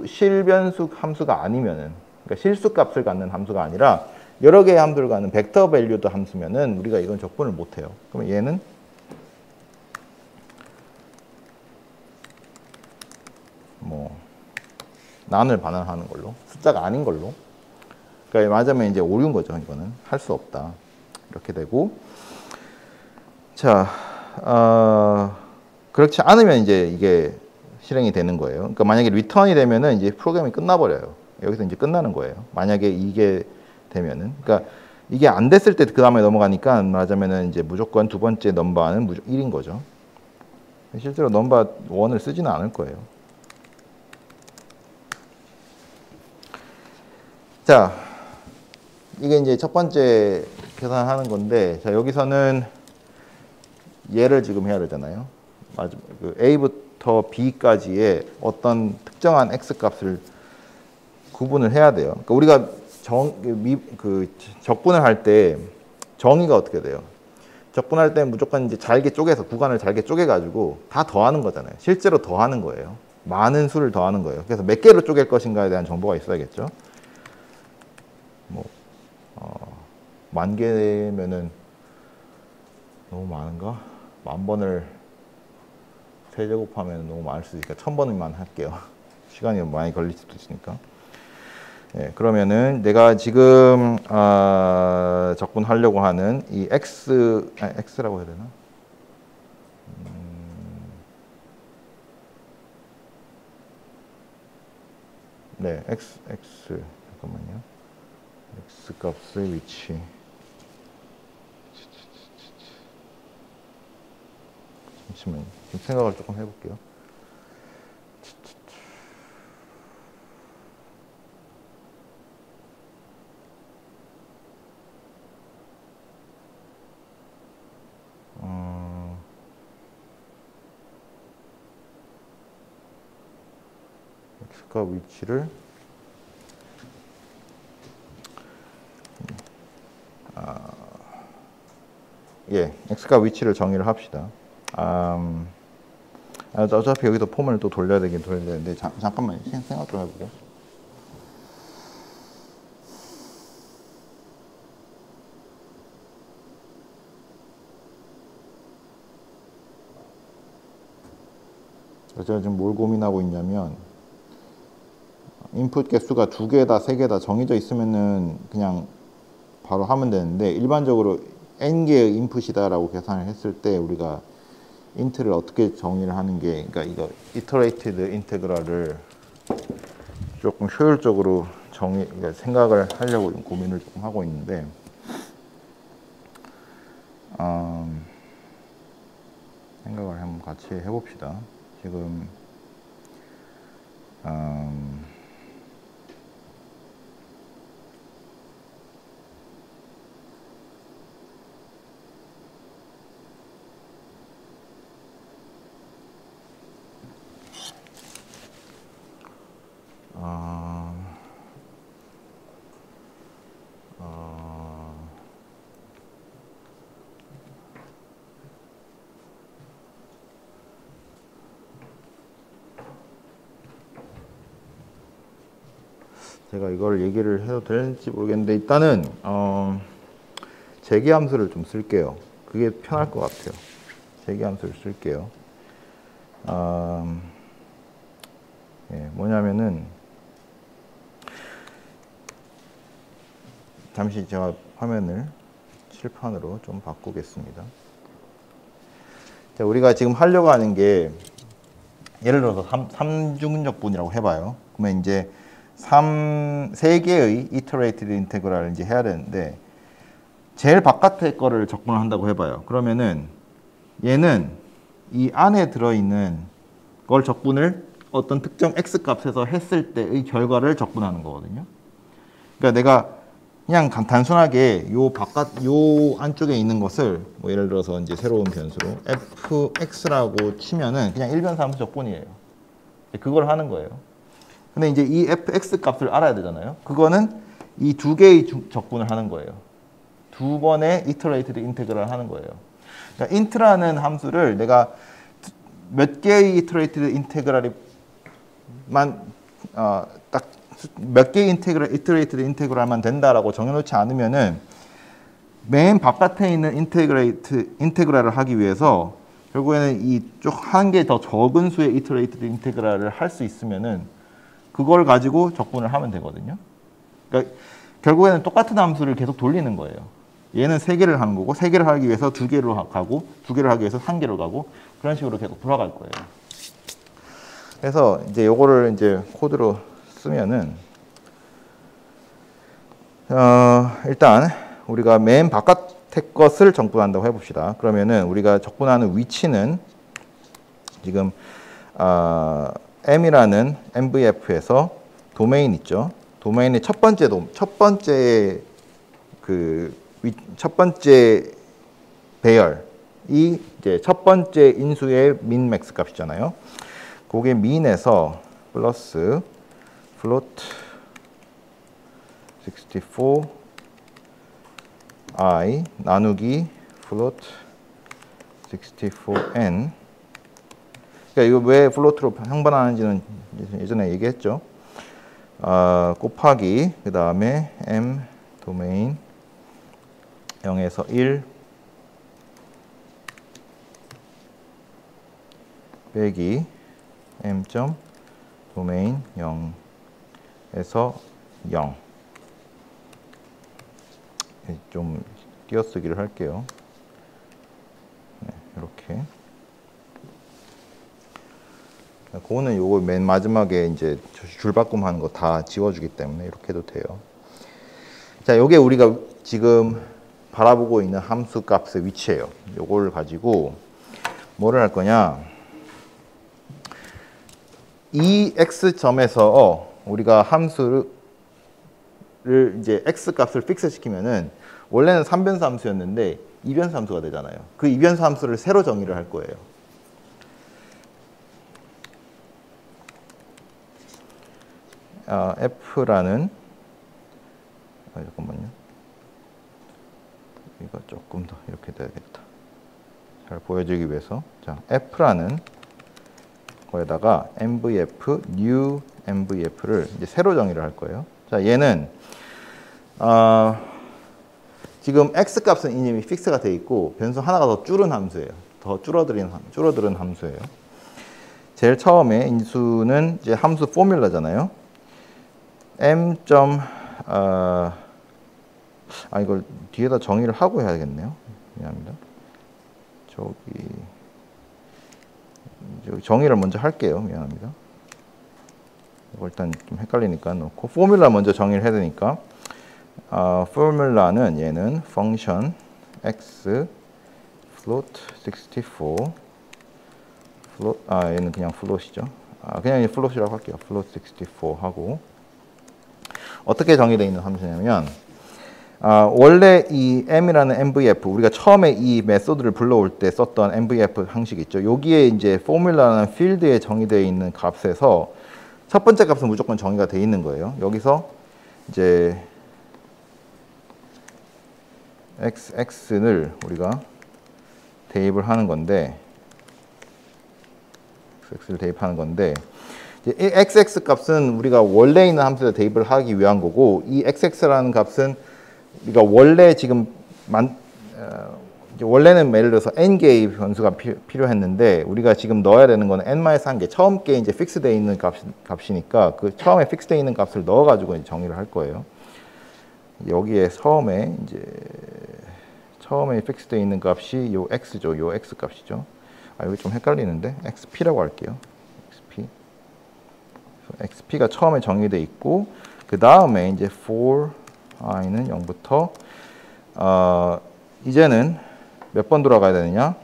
실변수 함수가 아니면은, 그러니까 실수 값을 갖는 함수가 아니라 여러 개의 함수를 갖는 벡터 밸류드 함수면은 우리가 이건 적분을 못 해요. 그러면 얘는 뭐 난을 반환하는 걸로, 숫자가 아닌 걸로. 그러니까 맞으면 이제 오류인 거죠. 이거는 할 수 없다. 이렇게 되고, 자, 그렇지 않으면 이제 이게 실행이 되는 거예요. 그러니까 만약에 리턴이 되면은 이제 프로그램이 끝나버려요. 여기서 이제 끝나는 거예요. 만약에 이게 되면은, 그러니까 이게 안 됐을 때 그 다음에 넘어가니까 말하자면은 이제 무조건 두 번째 넘버는 무조건 1인 거죠. 실제로 넘버 1을 쓰지는 않을 거예요. 자, 이게 이제 첫 번째 계산하는 건데, 자, 여기서는 얘를 지금 해야 되잖아요. 그 A부터 B까지의 어떤 특정한 X 값을 구분을 해야 돼요. 그러니까 우리가 적분을 할 때 정의가 어떻게 돼요? 적분할 때 무조건 이제 잘게 쪼개서 구간을 잘게 쪼개가지고 다 더하는 거잖아요. 실제로 더하는 거예요. 많은 수를 더하는 거예요. 그래서 몇 개로 쪼갤 것인가에 대한 정보가 있어야겠죠. 뭐 10,000개면은 너무 많은가? 10,000번을 세제곱하면 너무 많을 수 있으니까 1,000번만 할게요. 시간이 많이 걸릴 수도 있으니까. 예, 그러면은 내가 지금 적분하려고 하는 이 x라고 해야 되나? 네, x 잠깐만요. x 값의 위치. 잠시만요. 좀 생각을 조금 해볼게요. x값 위치를 예, x값 위치를 정의를 합시다. 어차피 여기서 폼을 또 돌려야 되는데 잠깐만 생각 좀 해보고. 제가 지금 뭘 고민하고 있냐면 인풋 개수가 2개다 3개다 정해져 있으면은 그냥 바로 하면 되는데 일반적으로 n개의 인풋이다라고 계산을 했을 때 우리가 인트를 어떻게 정의를 하는 게, 그러니까 이거 이터레이티드 인테그랄을 조금 효율적으로 그러니까 생각을 하려고 고민을 조금 하고 있는데 생각을 한번 같이 해봅시다. 지금 제가 이걸 얘기를 해도 되는지 모르겠는데 일단은 재기함수를 좀 쓸게요. 그게 편할 것 같아요. 재기함수를 쓸게요. 예, 뭐냐면은 잠시 제가 화면을 칠판으로 좀 바꾸겠습니다. 자, 우리가 지금 하려고 하는 게 예를 들어서 3중적분이라고 해봐요. 그러면 이제 3개의 이터레이티드 인테그랄을 이제 해야 되는데 제일 바깥의 거를 적분을 한다고 해봐요. 그러면은 얘는 이 안에 들어있는 걸 적분을 어떤 특정 x 값에서 했을 때의 결과를 적분하는 거거든요. 그러니까 내가 그냥 단순하게 요 안쪽에 있는 것을 뭐 예를 들어서 이제 새로운 변수로 fx라고 치면은 그냥 일변삼수 적분이에요. 그걸 하는 거예요. 근데 이제 이 fx 값을 알아야 되잖아요. 그거는 이 2개의 적분을 하는 거예요. 2번의 이터레이티드 인테그랄을 하는 거예요. 그러니까 int라는 함수를 내가 몇 개의 이터레이티드 인테그랄만 딱 몇 개의 이터레이티드 인테그랄만 된다라고 정해놓지 않으면은 맨 바깥에 있는 인테그랄을 하기 위해서 결국에는 이쪽 한 개 더 적은 수의 이터레이티드 인테그랄을 할 수 있으면은 그걸 가지고 적분을 하면 되거든요. 그러니까 결국에는 똑같은 함수를 계속 돌리는 거예요. 얘는 3개를 하는 거고 3개를 하기 위해서 2개로 가고 2개를 하기 위해서 1개로 가고 그런 식으로 계속 돌아갈 거예요. 그래서 이제 요거를 이제 코드로 쓰면은 일단 우리가 맨 바깥의 것을 적분한다고 해봅시다. 그러면은 우리가 적분하는 위치는 지금 M이라는 MVF에서 도메인 있죠. 도메인의 첫 번째 배열이 이제 첫 번째 인수의 민 맥스 값이잖아요. 그게 민에서 플러스 float 64i 나누기 float 64n. 그러니까 이거 왜 플로트로 형반하는지는 예전에 얘기했죠. 곱하기 그 다음에 m 도메인 0에서 1 빼기 m 점 도메인 0에서 0. 좀 띄어쓰기를 할게요. 네, 이렇게. 그거는 요거 맨 마지막에 이제 줄바꿈하는 거 다 지워주기 때문에 이렇게 해도 돼요. 자, 요게 우리가 지금 바라보고 있는 함수 값의 위치예요. 요걸 가지고 뭐를 할 거냐? 이 x점에서 우리가 함수를 이제 x 값을 픽스 시키면은 원래는 3변수 함수였는데 2변수 함수가 되잖아요. 그 2변수 함수를 새로 정의를 할 거예요. f라는 잠깐만요. 이거 조금 더 이렇게 돼야겠다. 잘 보여주기 위해서. 자, f라는 거에다가 mvf, new mvf를 이제 새로 정의를 할 거예요. 자, 얘는 지금 x 값은 이미 픽스가 돼 있고 변수 하나가 더 줄은 함수예요. 더 줄어드는 함수예요. 제일 처음에 인수는 이제 함수 포뮬러잖아요. 이걸 뒤에다 정의를 하고 해야겠네요. 미안합니다. 저기 정의를 먼저 할게요. 미안합니다. 이거 일단 좀 헷갈리니까 놓고 포뮬라 먼저 정의를 해야 되니까 포뮬라는 얘는 function x float 64 float 얘는 그냥 float이죠. 그냥 float이라고 할게요. float 64 하고 어떻게 정의되어 있는 함수냐면 원래 이 m이라는 mvf 우리가 처음에 이 메소드를 불러올 때 썼던 mvf 형식 있죠. 여기에 이제 포뮬라는 필드에 정의되어 있는 값에서 첫 번째 값은 무조건 정의가 되어 있는 거예요. 여기서 이제 x를 우리가 대입을 하는 건데 x를 대입하는 건데 이 xx 값은 우리가 원래 있는 함수에 대입을 하기 위한 거고 이 xx라는 값은 우리가 원래 지금 원래는 예를 들어서 n개의 변수가 필요했는데 우리가 지금 넣어야 되는 거는 n-1개 처음 게 이제 픽스되어 있는 값이니까 그 처음에 픽스되어 있는 값을 넣어가지고 이제 정의를 할 거예요. 여기에 처음에 픽스되어 있는 값이 요 x죠, 요 x 값이죠. 여기 좀 헷갈리는데 xp라고 할게요. xp가 처음에 정의되어 있고 그 다음에 이제 for i는 0부터 이제는 몇 번 돌아가야 되느냐?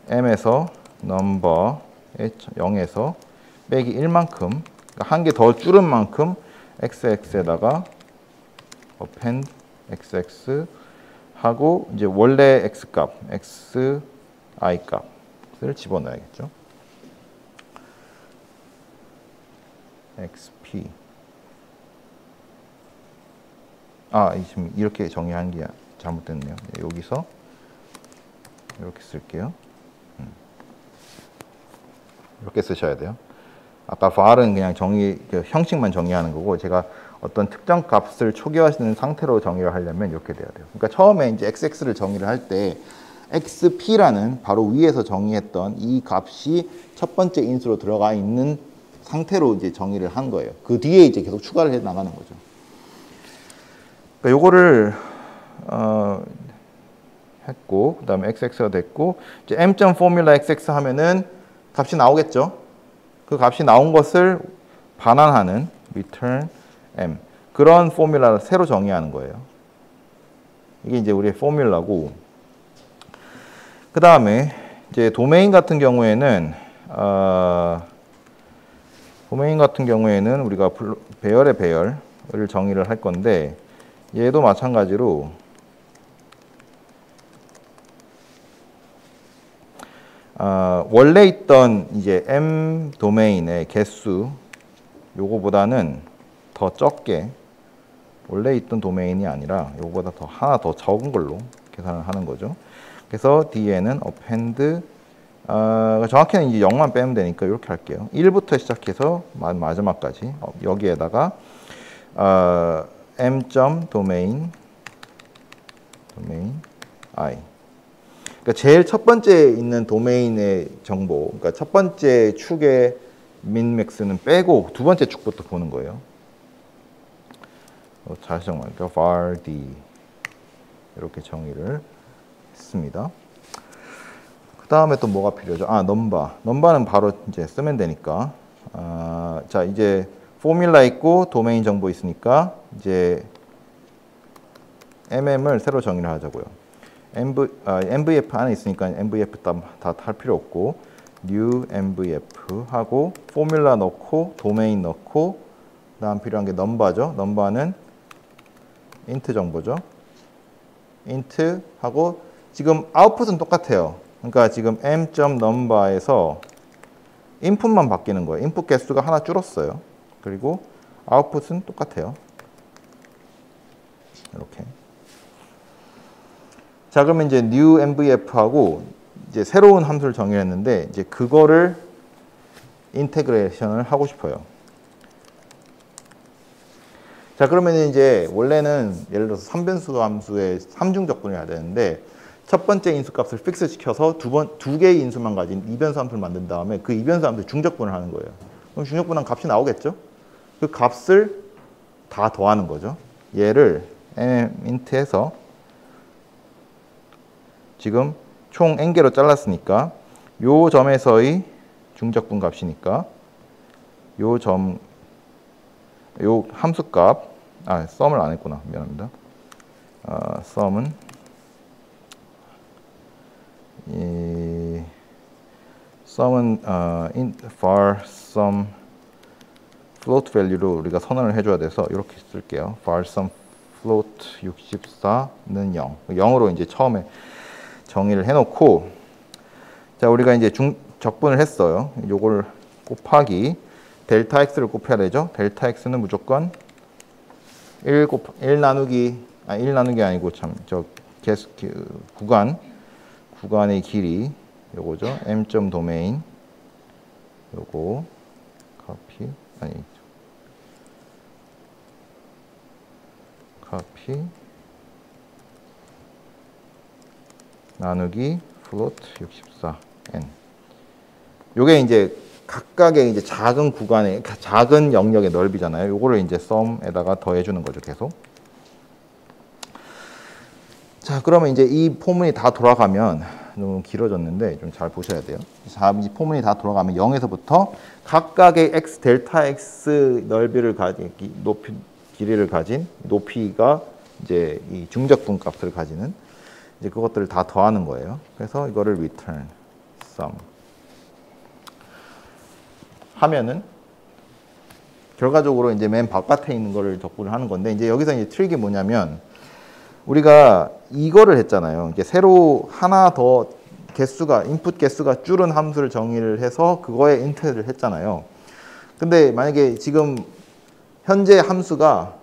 m에서 number 0에서 빼기 1만큼 그러니까 한 개 더 줄은 만큼 xx에다가 append xx 하고 이제 원래 x 값 xi 값을 집어넣어야겠죠. xp 지금 이렇게 정의한 게 잘못됐네요. 여기서 이렇게 쓸게요. 이렇게 쓰셔야 돼요. 아까 var은 그냥 형식만 정의하는 거고 제가 어떤 특정 값을 초기화하시는 상태로 정의를 하려면 이렇게 돼야 돼요. 그러니까 처음에 이제 xx를 정의를 할 때 xp라는 바로 위에서 정의했던 이 값이 첫 번째 인수로 들어가 있는 상태로 이제 정의를 한 거예요. 그 뒤에 이제 계속 추가를 해 나가는 거죠. 그러니까 요거를 했고 그다음에 xx가 됐고 이제 m.formula xx 하면은 값이 나오겠죠. 그 값이 나온 것을 반환하는 return m 그런 포뮬라를 새로 정의하는 거예요. 이게 이제 우리의 포뮬라고 그 다음에 이제 도메인 같은 경우에는 우리가 배열의 배열을 정의를 할 건데 얘도 마찬가지로 원래 있던 이제 m 도메인의 개수 요거보다는 더 적게 원래 있던 도메인이 아니라 요거보다 하나 더 적은 걸로 계산을 하는 거죠. 그래서 뒤에는 append 정확히는 이제 0만 빼면 되니까 이렇게 할게요. 1부터 시작해서 마지막까지 여기에다가 m.domain i 그러니까 제일 첫 번째 있는 도메인의 정보, 그러니까 첫 번째 축의 민맥스는 빼고 두 번째 축부터 보는 거예요. 다시 정리할게요. var d 이렇게 정의를 했습니다. 그 다음에 또 뭐가 필요하죠? 넘바는 바로 이제 쓰면 되니까. 자, 이제 포뮬라 있고 도메인 정보 있으니까 이제 mm을 새로 정의를 하자고요. MVF 안에 있으니까 MVF 다 할 필요 없고 new MVF 하고 포뮬라 넣고 도메인 넣고 그다음 필요한 게 넘바죠. 넘바는 int 정보죠. int 하고 지금 아웃풋은 똑같아요. 그러니까 지금 m.number에서 인풋만 바뀌는 거예요. 인풋 개수가 하나 줄었어요. 그리고 아웃풋은 똑같아요. 이렇게. 자, 그러면 이제 new mvf하고 이제 새로운 함수를 정의했는데 이제 그거를 인테그레이션을 하고 싶어요. 자, 그러면 이제 원래는 예를 들어서 3변수 함수의 삼중 적분을 해야 되는데 첫 번째 인수값을 픽스 시켜서 두 개의 인수만 가진 이변수 함수를 만든 다음에 그 이변수 함수의 중적분을 하는 거예요. 그럼 중적분한 값이 나오겠죠? 그 값을 다 더하는 거죠. 얘를 int에서 지금 총 n개로 잘랐으니까 요 점에서의 중적분 값이니까 요 함수값 썸을 안 했구나. 미안합니다. 썸은 var sum float value로 우리가 선언을 해줘야 돼서 이렇게 쓸게요. var sum float 64는 0. 0으로 이제 처음에 정의를 해놓고 자, 우리가 이제 적분을 했어요. 요걸 곱하기 델타 x를 곱해야 되죠. 델타 x는 무조건 1 나누기 아니고 구간의 길이 요거죠. m. 도메인 요거 카피 나누기 float 64n. 요게 이제 각각의 이제 작은 구간의 작은 영역의 넓이잖아요. 요거를 이제 sum에다가 더해 주는 거죠, 계속. 자, 그러면 이제 이 포문이 다 돌아가면 너무 길어졌는데 좀 잘 보셔야 돼요. 자, 이 포문이 다 돌아가면 0에서부터 각각의 x 델타 x 넓이를 가진 길이를 가진 높이가 이제 이 중적분 값을 가지는 이제 그것들을 다 더하는 거예요. 그래서 이거를 return sum 하면은 결과적으로 이제 맨 바깥에 있는 거를 적분을 하는 건데 이제 여기서 이제 트릭이 뭐냐면 우리가 이거를 했잖아요. 이게 새로 하나 더 인풋 개수가 줄은 함수를 정의를 해서 그거에 인트를 했잖아요. 근데 만약에 지금 현재 함수가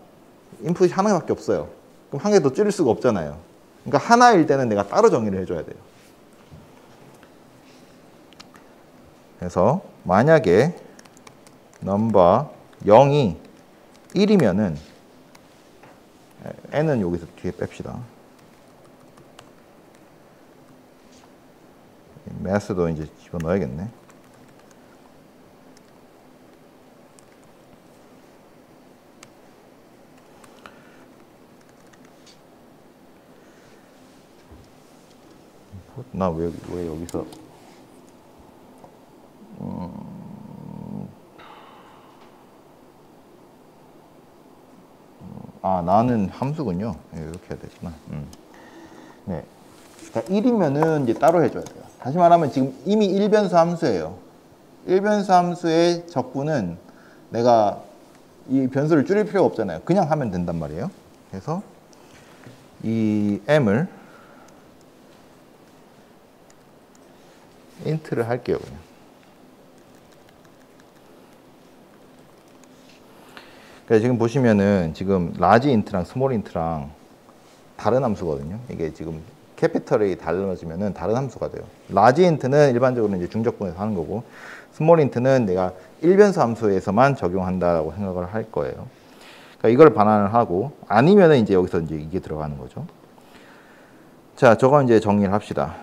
인풋이 하나밖에 없어요. 그럼 한 개 더 줄일 수가 없잖아요. 그러니까 하나일 때는 내가 따로 정의를 해줘야 돼요. 그래서 만약에 넘버 0이 1이면은 n은 여기서 뒤에 뺍시다. 매스도 이제 집어넣어야겠네. 나 왜 여기서 나는 함수군요. 네, 이렇게 해야 되구나. 네. 그러니까 1이면은 이제 따로 해줘야 돼요. 다시 말하면 지금 이미 1변수 함수예요. 1변수 함수의 적분은 내가 이 변수를 줄일 필요가 없잖아요. 그냥 하면 된단 말이에요. 그래서 이 m을 int를 할게요. 그냥. 그래서 지금 보시면은 지금 라지 인트랑 스몰 인트랑 다른 함수거든요. 이게 지금 캐피털이 달라지면은 다른 함수가 돼요. 라지 인트는 일반적으로 이제 중적분에서 하는 거고, 스몰 인트는 내가 1변수 함수에서만 적용한다라고 생각을 할 거예요. 그러니까 이걸 반환을 하고, 아니면은 이제 여기서 이제 이게 들어가는 거죠. 자, 저거 이제 정리를 합시다.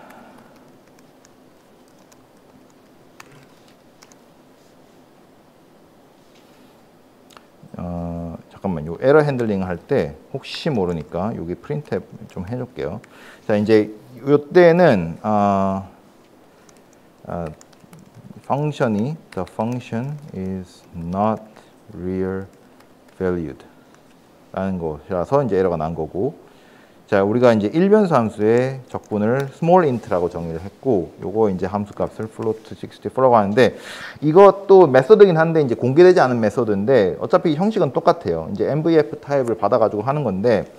잠깐만, 요 에러 핸들링 할 때 혹시 모르니까 여기 프린트앱 좀 해줄게요. 자, 이제 요때는 the function is not real valued 라는 것이라서 이제 에러가 난 거고, 자, 우리가 이제 일변수 함수의 적분을 small int라고 정의를 했고, 요거 이제 함수 값을 float 64라고 하는데, 이것도 메소드긴 한데 이제 공개되지 않은 메소드인데 어차피 형식은 똑같아요. 이제 MVF 타입을 받아가지고 하는 건데,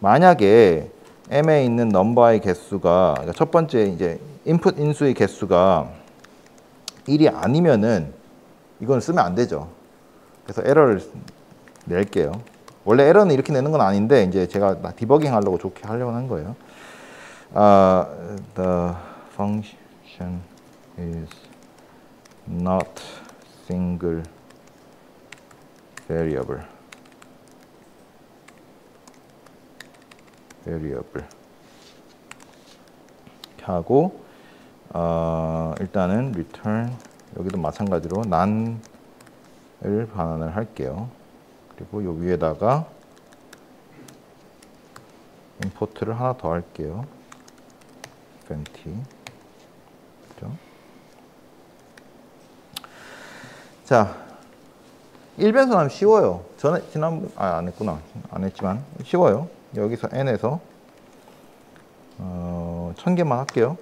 만약에 M에 있는 넘버의 개수가, 그러니까 첫 번째 이제 인풋 인수의 개수가 1이 아니면은 이건 쓰면 안 되죠. 그래서 에러를 낼게요. 원래 에러는 이렇게 내는 건 아닌데 이제 제가 디버깅 하려고 좋게 하려고 한 거예요. The function is not single variable. 이렇게 하고 일단은 return 여기도 마찬가지로 none을 반환을 할게요. 그리고 요 위에다가 임포트를 하나 더 할게요. empty. 그죠? 자, 일변선하면 쉬워요. 전에 지난번 안 했구나. 안 했지만 쉬워요. 여기서 n에서 1000개만 할게요.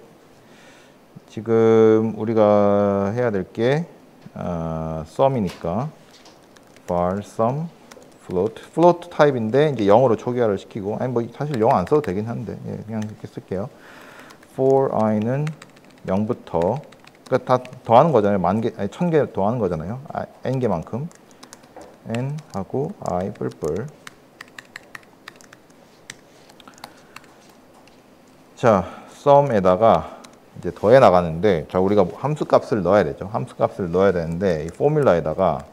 지금 우리가 해야 될 게 sum이니까 var sum float 타입인데 이제 0으로 초기화를 시키고, 아니 뭐 사실 0 안 써도 되긴 한데 예, 그냥 이렇게 쓸게요. for i는 0부터, 그러니까 다 더하는 거잖아요. 10,000개, 아니 1000개 더하는 거잖아요. n개만큼 n 하고 I 뿔뿔. 자, sum에다가 이제 더해 나가는데, 자, 우리가 함수 값을 넣어야 되죠. 함수 값을 넣어야 되는데 이 포뮬러에다가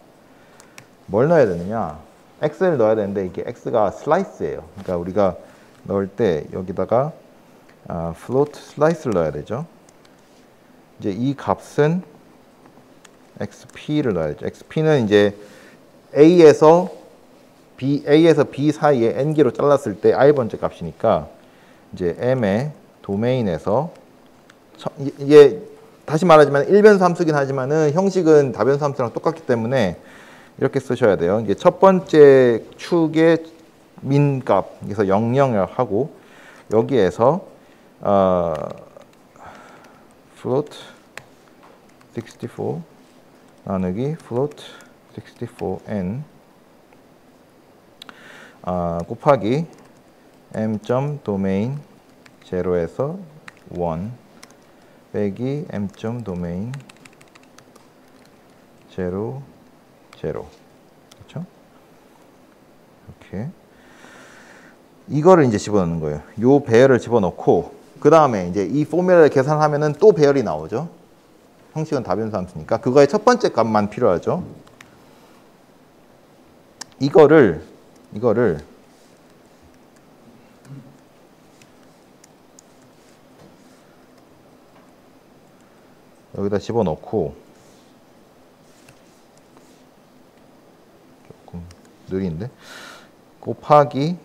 뭘 넣어야 되느냐? x를 넣어야 되는데 이게 x가 슬라이스예요. 그러니까 우리가 넣을 때 여기다가 float 슬라이스를 넣어야 되죠. 이제 이 값은 xp를 넣어야 되죠. xp는 이제 a에서 b 사이에 n개로 잘랐을 때 i번째 값이니까 이제 m의 도메인에서 이게 다시 말하지만 일변수 함수긴 하지만은 형식은 다변수 함수랑 똑같기 때문에 이렇게 쓰셔야 돼요. 이게 첫 번째 축의 민값, 그래서 00을 하고 여기에서 float 64 나누기 float 64n 곱하기 m.domain 0에서 1 빼기 m.domain 0 0. 그렇죠? 이렇게 이거를 이제 집어넣는 거예요. 요 배열을 집어넣고 그 다음에 이제 이 포뮬러를 계산하면은 또 배열이 나오죠. 형식은 다변수 함수니까 그거의 첫 번째 값만 필요하죠. 이거를 여기다 집어넣고, 조금 느린데, 곱하기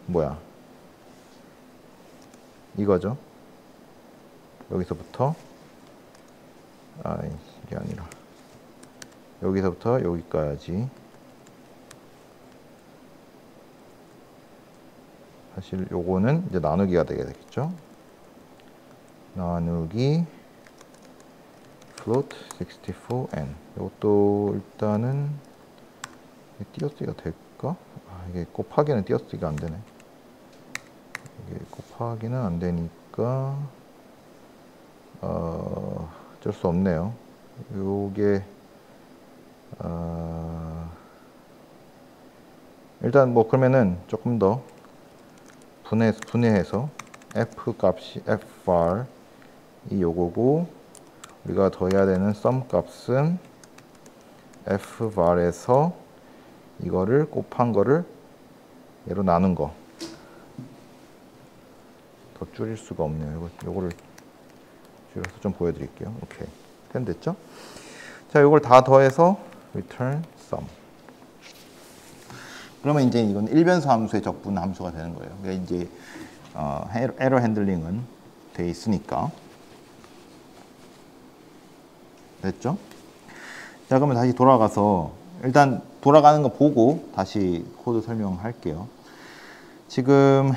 뭐야? 이거죠. 여기서부터 이게 아니라 여기서부터 여기까지. 사실 요거는 이제 나누기가 되겠죠. 나누기 float 64n. 이것도 일단은 띄어쓰기가 될까? 이게 곱하기는 띄어쓰기가 안 되네. 이게 곱하기는 안 되니까 어쩔 수 없네요. 요게 일단 뭐 그러면은 조금 더 분해해서 f 값이 fvar 이 요거고, 우리가 더해야 되는 sum 값은 fvar에서 이거를 곱한 거를 얘로 나눈 거. 더 줄일 수가 없네요. 요거를 줄여서 좀 보여드릴게요. 오케이. 됐죠? 자, 요걸 다 더해서 return sum. 그러면 이제 이건 일변수 함수의 적분 함수가 되는 거예요. 그러니까 이제 에러 핸들링은 돼 있으니까. 됐죠? 자, 그러면 다시 돌아가서 일단 돌아가는 거 보고 다시 코드 설명할게요. 지금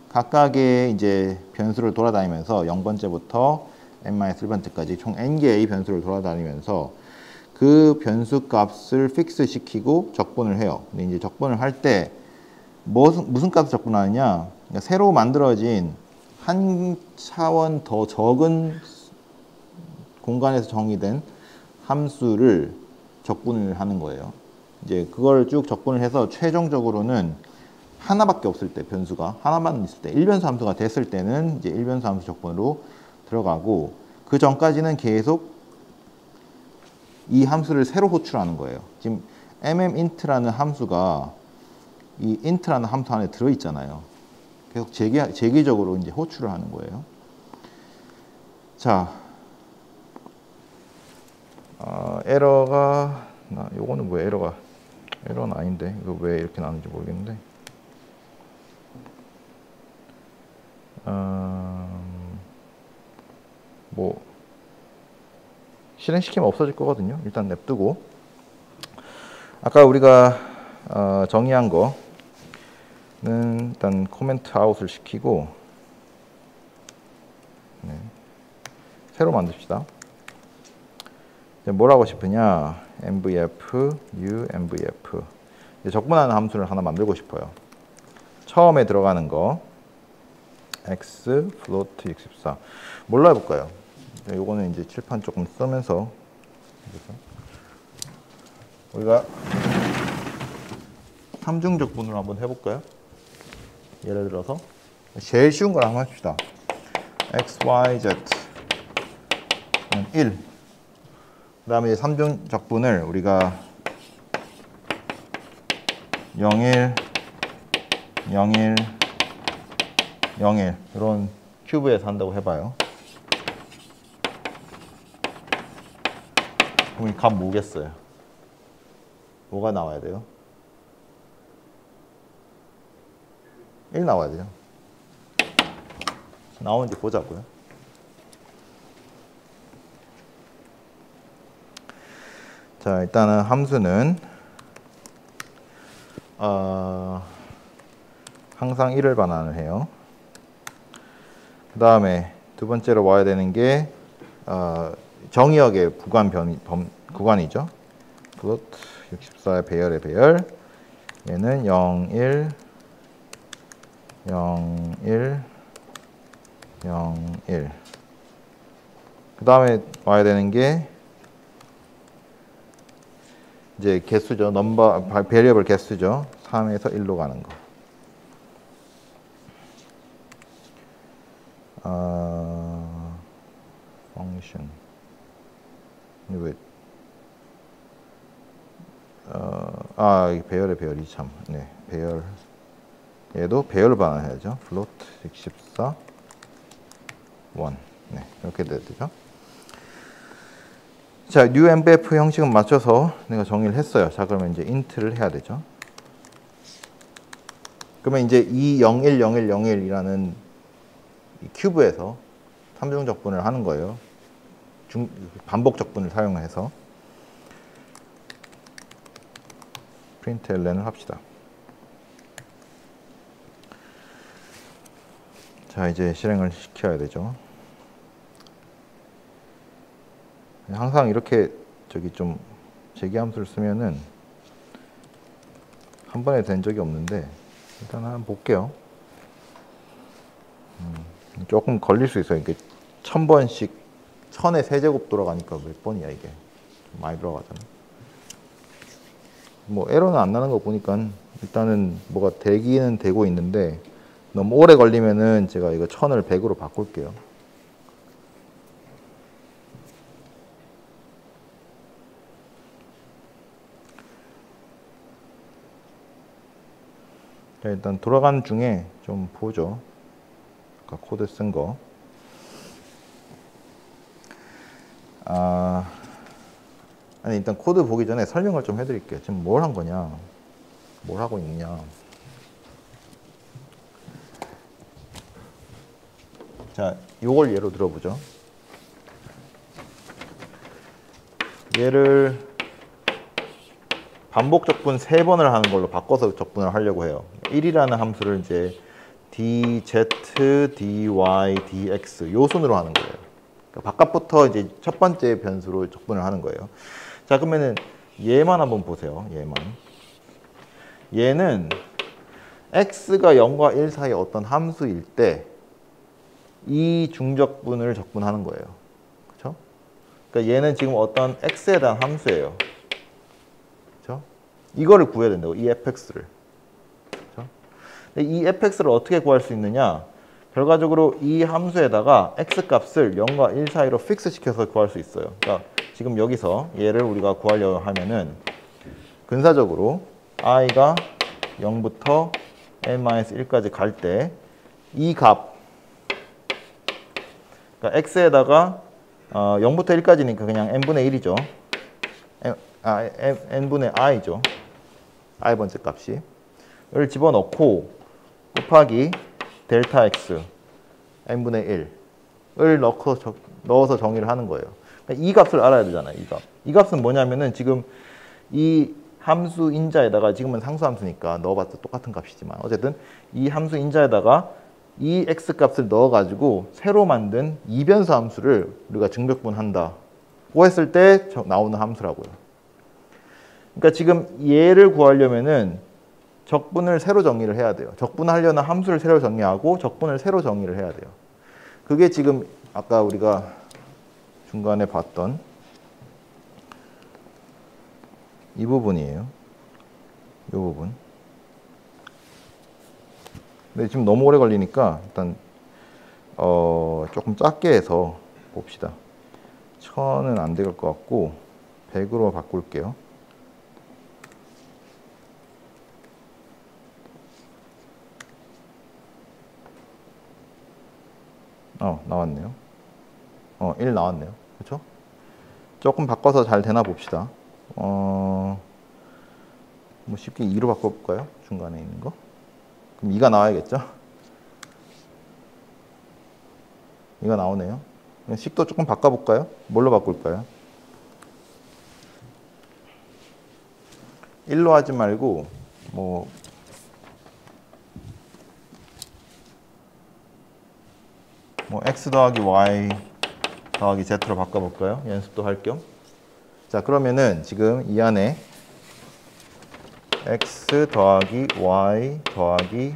각각의 이제 변수를 돌아다니면서 0번째부터 n-1번째까지 총 n개의 변수를 돌아다니면서 그 변수 값을 픽스 시키고 적분을 해요. 근데 이제 적분을 할 때 무슨 값을 적분하느냐? 그러니까 새로 만들어진 한 차원 더 적은 공간에서 정의된 함수를 적분을 하는 거예요. 이제 그걸 쭉 적분을 해서 최종적으로는 하나밖에 없을 때, 변수가 하나만 있을 때, 일변수 함수가 됐을 때는 이제 일변수 함수 적분으로 들어가고, 그 전까지는 계속 이 함수를 새로 호출하는 거예요. 지금 mmint라는 함수가 이 int라는 함수 안에 들어 있잖아요. 계속 재기적으로 이제 호출을 하는 거예요. 자, 에러가 요거는 왜 에러는 아닌데 이거 왜 이렇게 나오는지 모르겠는데. 뭐 실행시키면 없어질 거거든요. 일단 냅두고, 아까 우리가 정의한 거는 일단 코멘트 아웃을 시키고, 네, 새로 만듭시다. 뭘 하고 싶으냐? mvf, u-mvf. 적분하는 함수를 하나 만들고 싶어요. 처음에 들어가는 거 x, float 64. 뭘로 해볼까요? 요거는 이제 칠판 조금 쓰면서 우리가 삼중 적분을 한번 해볼까요? 예를 들어서 제일 쉬운 걸 한번 합시다. x, y, z 1. 그 다음에 삼중 적분을 우리가 01, 01, 01 이런 큐브에서 한다고 해봐요. 그럼 이 값 뭐겠어요? 뭐가 나와야 돼요? 1 나와야 돼요. 나오는지 보자고요. 자, 일단은 함수는 항상 1을 반환을 해요. 그 다음에 두 번째로 와야 되는 게 정의역의 구간이죠. 플롯 64의 배열의 배열. 얘는 0, 1, 0, 1, 0, 1. 그 다음에 와야 되는 게 이제 개수죠. 베리어블 개수죠. 3에서 1로 가는 거. function. 왜? 이 배열의 배열이 참. 네, 배열. 얘도 배열을 반환해야죠. float 64, 1. 네, 이렇게 돼야 되죠. 자, new mvf 형식은 맞춰서 내가 정의를 했어요. 자, 그러면 이제 int를 해야 되죠. 그러면 이제 이 010101이라는 이 큐브에서 삼중 적분을 하는 거예요. 반복 적분을 사용해서 println을 합시다. 자, 이제 실행을 시켜야 되죠. 항상 이렇게 좀 재기함수를 쓰면은 한 번에 된 적이 없는데 일단 한번 볼게요. 조금 걸릴 수 있어요. 이게 1000번씩 1000의 세제곱 돌아가니까 몇 번이야 이게. 좀 많이 들어가잖아. 뭐 에러는 안 나는 거 보니까 일단은 뭐가 되기는 되고 있는데 너무 오래 걸리면은 제가 이거 1000을 100으로 바꿀게요. 자, 일단 돌아가는 중에 좀 보죠. 아까 코드 쓴 거. 아니 일단 코드 보기 전에 설명을 좀 해드릴게요. 지금 뭘 한 거냐, 뭘 하고 있냐. 자, 요걸 예로 들어보죠. 얘를 반복 적분 3번을 하는 걸로 바꿔서 적분을 하려고 해요. 1이라는 함수를 이제 dz, dy, dx 요 순으로 하는 거예요. 그러니까 바깥부터 이제 첫 번째 변수로 적분을 하는 거예요. 자, 그러면은 얘만 한번 보세요. 얘만. 얘는 x가 0과 1 사이에 어떤 함수일 때 이 중적분을 적분하는 거예요. 그렇죠? 그러니까 얘는 지금 어떤 x에 대한 함수예요. 그렇죠? 이거를 구해야 된다고, 이 fx를. 그렇죠? 근데 이 fx를 어떻게 구할 수 있느냐? 결과적으로 이 함수에다가 x 값을 0과 1 사이로 픽스 시켜서 구할 수 있어요. 그러니까 지금 여기서 얘를 우리가 구하려고 하면은 근사적으로 i가 0부터 n-1까지 갈 때 이 값, 그러니까 x에다가 0부터 1까지니까 그냥 n분의 1이죠. n분의 i죠. i번째 값이. 를 집어넣고 곱하기 델타 x n분의 1을 넣어서 정의를 하는 거예요. 그러니까 이 값을 알아야 되잖아요. 이 값. 이 값은 뭐냐면은 지금 이 함수 인자에다가, 지금은 상수 함수니까 넣어봤자 똑같은 값이지만 어쨌든 이 함수 인자에다가 이 x 값을 넣어가지고 새로 만든 이변수 함수를 우리가 증적분한다. 고 했을 때 나오는 함수라고요. 그러니까 지금 얘를 구하려면은 적분을 새로 정의를 해야 돼요. 적분하려는 함수를 새로 정의하고 적분을 새로 정의를 해야 돼요. 그게 지금 아까 우리가 중간에 봤던 이 부분이에요. 이 부분. 근데 지금 너무 오래 걸리니까 일단 조금 작게 해서 봅시다. 1000은 안 될 것 같고 100으로 바꿀게요. 나왔네요. 1 나왔네요. 그렇죠? 조금 바꿔서 잘 되나 봅시다. 뭐 쉽게 2로 바꿔볼까요? 중간에 있는 거. 그럼 2가 나와야겠죠? 2가 나오네요. 식도 조금 바꿔볼까요? 뭘로 바꿀까요? 1로 하지 말고 뭐 x 더하기 y 더하기 z로 바꿔볼까요? 연습도 할 겸. 자, 그러면은 지금 이 안에 x 더하기 y 더하기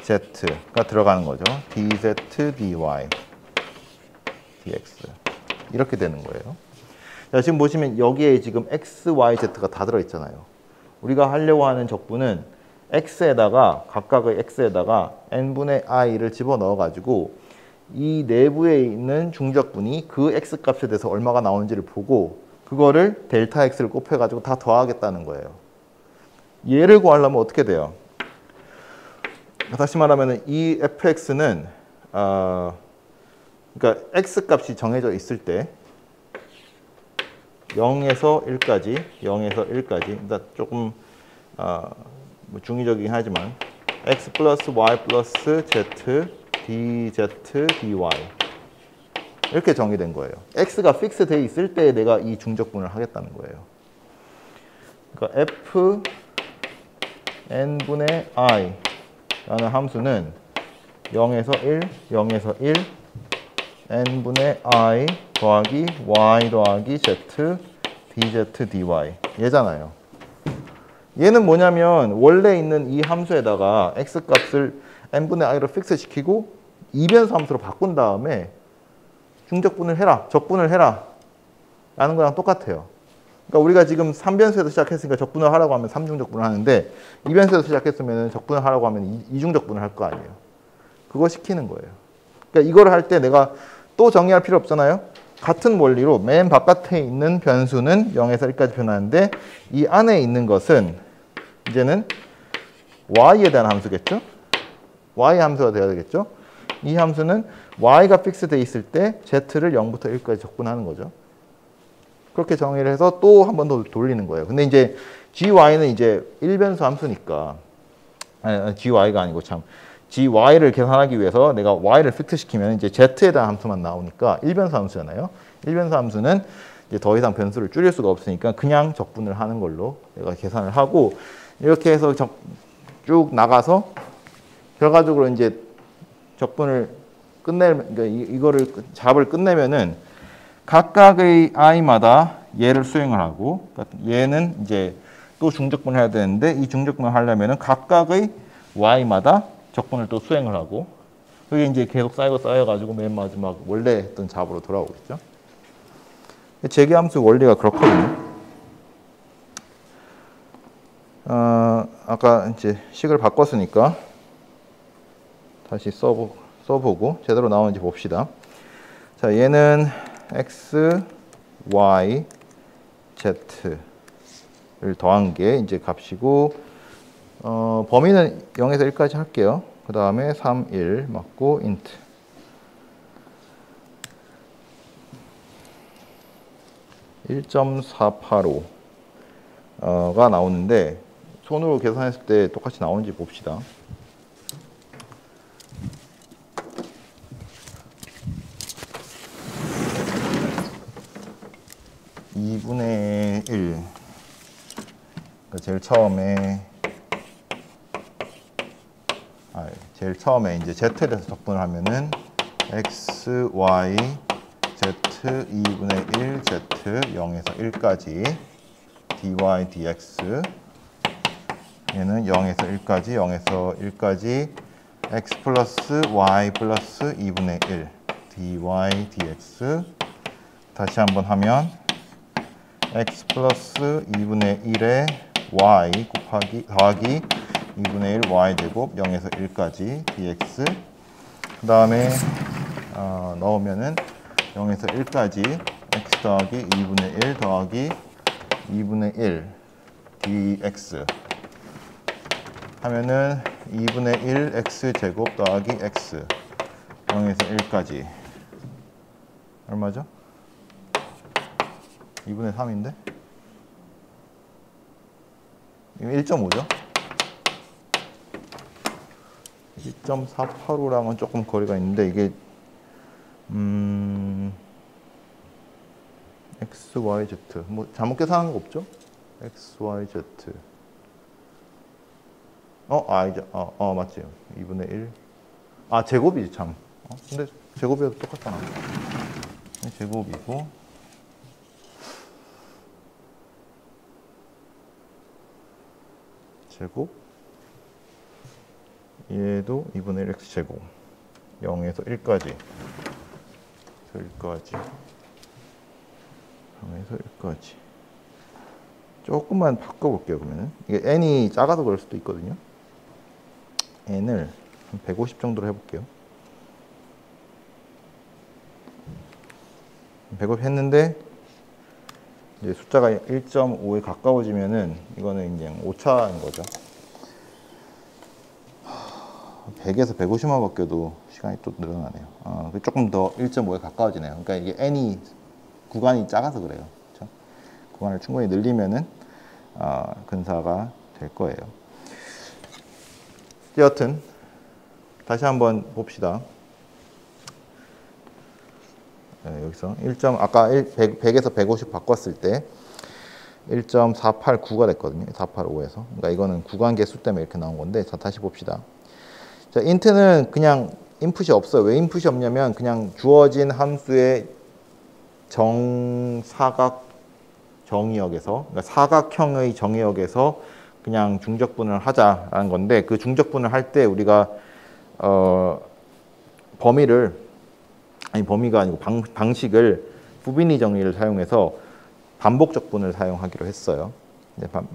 z가 들어가는 거죠. dz, dy, dx 이렇게 되는 거예요. 자, 지금 보시면 여기에 지금 x, y, z가 다 들어있잖아요. 우리가 하려고 하는 적분은 x에다가 각각의 x에다가 n분의 i를 집어넣어가지고 이 내부에 있는 중적분이 그 x 값에 대해서 얼마가 나오는지를 보고 그거를 델타 x를 곱해가지고 다 더하겠다는 거예요. 얘를 구하려면 어떻게 돼요? 다시 말하면 이 fx는 그러니까 x 값이 정해져 있을 때 0에서 1까지, 0에서 1까지, 그러니까 조금 뭐 중의적이긴 하지만 x 플러스 y 플러스 z dz, dy 이렇게 정의된 거예요. x가 픽스 돼 있을 때 내가 이 중적분을 하겠다는 거예요. 그러니까 f n분의 i 라는 함수는 0에서 1, 0에서 1 n분의 i 더하기 y 더하기 z dz, dy 얘잖아요. 얘는 뭐냐면 원래 있는 이 함수에다가 x 값을 n분의 i로 픽스 시키고 이변수 함수로 바꾼 다음에 중적분을 해라, 적분을 해라 라는 거랑 똑같아요. 그러니까 우리가 지금 3변수에서 시작했으니까 적분을 하라고 하면 3중적분을 하는데 2변수에서 시작했으면 적분을 하라고 하면 2중적분을 할 거 아니에요. 그거 시키는 거예요. 그러니까 이걸 할 때 내가 또 정의할 필요 없잖아요. 같은 원리로 맨 바깥에 있는 변수는 0에서 1까지 변하는데 이 안에 있는 것은 이제는 y에 대한 함수겠죠. y 함수가 되어야 되겠죠. 이 함수는 y가 픽스되어 있을 때 z를 0부터 1까지 적분하는 거죠. 그렇게 정의를 해서 또 한 번 더 돌리는 거예요. 근데 이제 gy는 이제 1변수 함수니까 gy가 아니고 참 gy를 계산하기 위해서 내가 y를 팩트시키면 이제 z에 대한 함수만 나오니까 1변수 함수잖아요. 1변수 함수는 이제 더 이상 변수를 줄일 수가 없으니까 그냥 적분을 하는 걸로 내가 계산을 하고 이렇게 해서 쭉 나가서 결과적으로 이제 적분을 그러니까 이거를 잡을 끝내면은 각각의 i마다 얘를 수행을 하고 그러니까 얘는 이제 또 중적분을 해야 되는데 이 중적분을 하려면은 각각의 y마다 적분을 또 수행을 하고 그게 이제 계속 쌓여가지고 맨 마지막 원래 했던 잡으로 돌아오겠죠. 재계함수 원리가 그렇거든요. 아까 이제 식을 바꿨으니까 다시 써보고 제대로 나오는지 봅시다. 자, 얘는 x, y, z를 더한 게 이제 값이고 범위는 0에서 1까지 할게요. 그 다음에 3, 1 맞고 int 1.485가 나오는데 손으로 계산했을 때 똑같이 나오는지 봅시다. 2분의 1 그러니까 제일 처음에 이제 z에 대해서 적분을 하면은 x, y, z 2분의 1 z 0에서 1까지 dy dx 얘는 0에서 1까지 0에서 1까지 x 플러스 y 플러스 2분의 1 dy dx 다시 한번 하면 x 플러스 2분의 1에 y 더하기 2분의 1 y 제곱 0에서 1까지 dx 그 다음에 넣으면은 0에서 1까지 x 더하기 2분의 1 더하기 2분의 1 dx 하면은 2분의 1 x 제곱 더하기 x 0에서 1까지 얼마죠? 2분의 3인데? 1.5죠? 1.485랑은 조금 거리가 있는데 이게 x, y, z 뭐 잘못 계산한 거 없죠? x, y, z 맞지? 2분의 1 제곱이지 참 근데 제곱이어도 똑같잖아 제곱이고 제곱 얘도 2분의 1 x 제곱 0에서 1까지 0에서 1까지 조금만 바꿔볼게요. 그러면은 이게 n이 작아서 그럴 수도 있거든요. n을 한 150 정도로 해볼게요. 150 했는데 이제 숫자가 1.5에 가까워지면은 이거는 이제 오차인 거죠. 100에서 150만 바뀌어도 시간이 또 늘어나네요. 조금 더 1.5에 가까워지네요. 그러니까 이게 n이 구간이 작아서 그래요. 그렇죠? 구간을 충분히 늘리면은 근사가 될 거예요. 여하튼 다시 한번 봅시다. 여기서 아까 100에서 150 바꿨을 때 1.489가 됐거든요. 485에서. 그러니까 이거는 구간 개수 때문에 이렇게 나온 건데 자 다시 봅시다. 자, int는 그냥 인풋이 없어요. 왜 인풋이 없냐면 그냥 주어진 함수의 정사각 정의역에서 그러니까 사각형의 정의역에서 그냥 중적분을 하자라는 건데 그 중적분을 할 때 우리가 범위가 아니고 방식을 부비니 정의를 사용해서 반복적분을 사용하기로 했어요.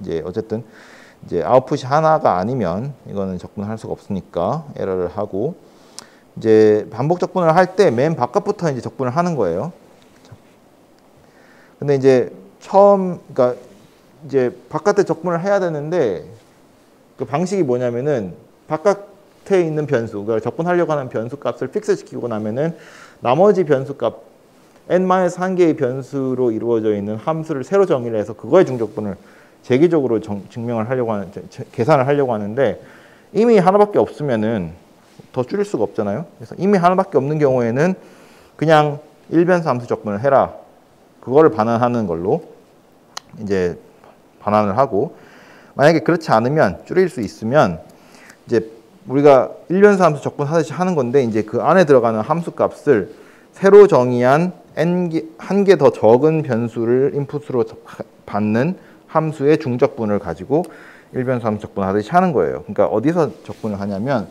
이제 어쨌든 이제 아웃풋이 하나가 아니면 이거는 적분할 수가 없으니까 에러를 하고 이제 반복적분을 할 때 맨 바깥부터 이제 적분을 하는 거예요. 근데 이제 그러니까 이제 바깥에 적분을 해야 되는데 그 방식이 뭐냐면은 바깥에 있는 변수, 그러니까 적분하려고 하는 변수 값을 픽스 시키고 나면은 나머지 변수 값 n-1개의 변수로 이루어져 있는 함수를 새로 정의를 해서 그거의 중적분을 재기적으로 증명을 하려고 하는, 계산을 하려고 하는데 이미 하나밖에 없으면은 더 줄일 수가 없잖아요. 그래서 이미 하나밖에 없는 경우에는 그냥 일변수 함수 적분을 해라. 그거를 반환하는 걸로 이제 반환을 하고, 만약에 그렇지 않으면 줄일 수 있으면 이제 우리가 일변수 함수 적분 하듯이 하는 건데, 이제 그 안에 들어가는 함수 값을 새로 정의한 한 개 더 적은 변수를 인풋으로 받는 함수의 중적분을 가지고 일변수 함수 적분 하듯이 하는 거예요. 그러니까 어디서 적분을 하냐면,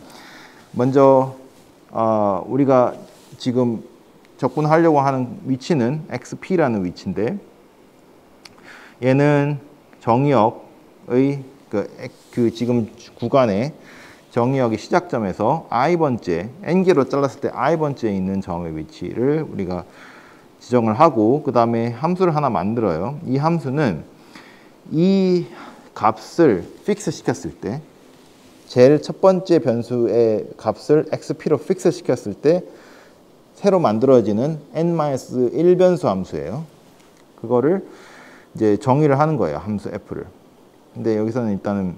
먼저 우리가 지금 적분하려고 하는 위치는 xp라는 위치인데, 얘는 정의역의 그 지금 구간의 정의역의 시작점에서 i번째, n개로 잘랐을 때 i번째에 있는 점의 위치를 우리가 지정을 하고, 그 다음에 함수를 하나 만들어요. 이 함수는 이 값을 픽스 시켰을 때, 제일 첫 번째 변수의 값을 xp로 픽스 시켰을 때 새로 만들어지는 n-1변수 함수예요. 그거를 이제 정의를 하는 거예요, 함수 f를. 근데 여기서는 일단은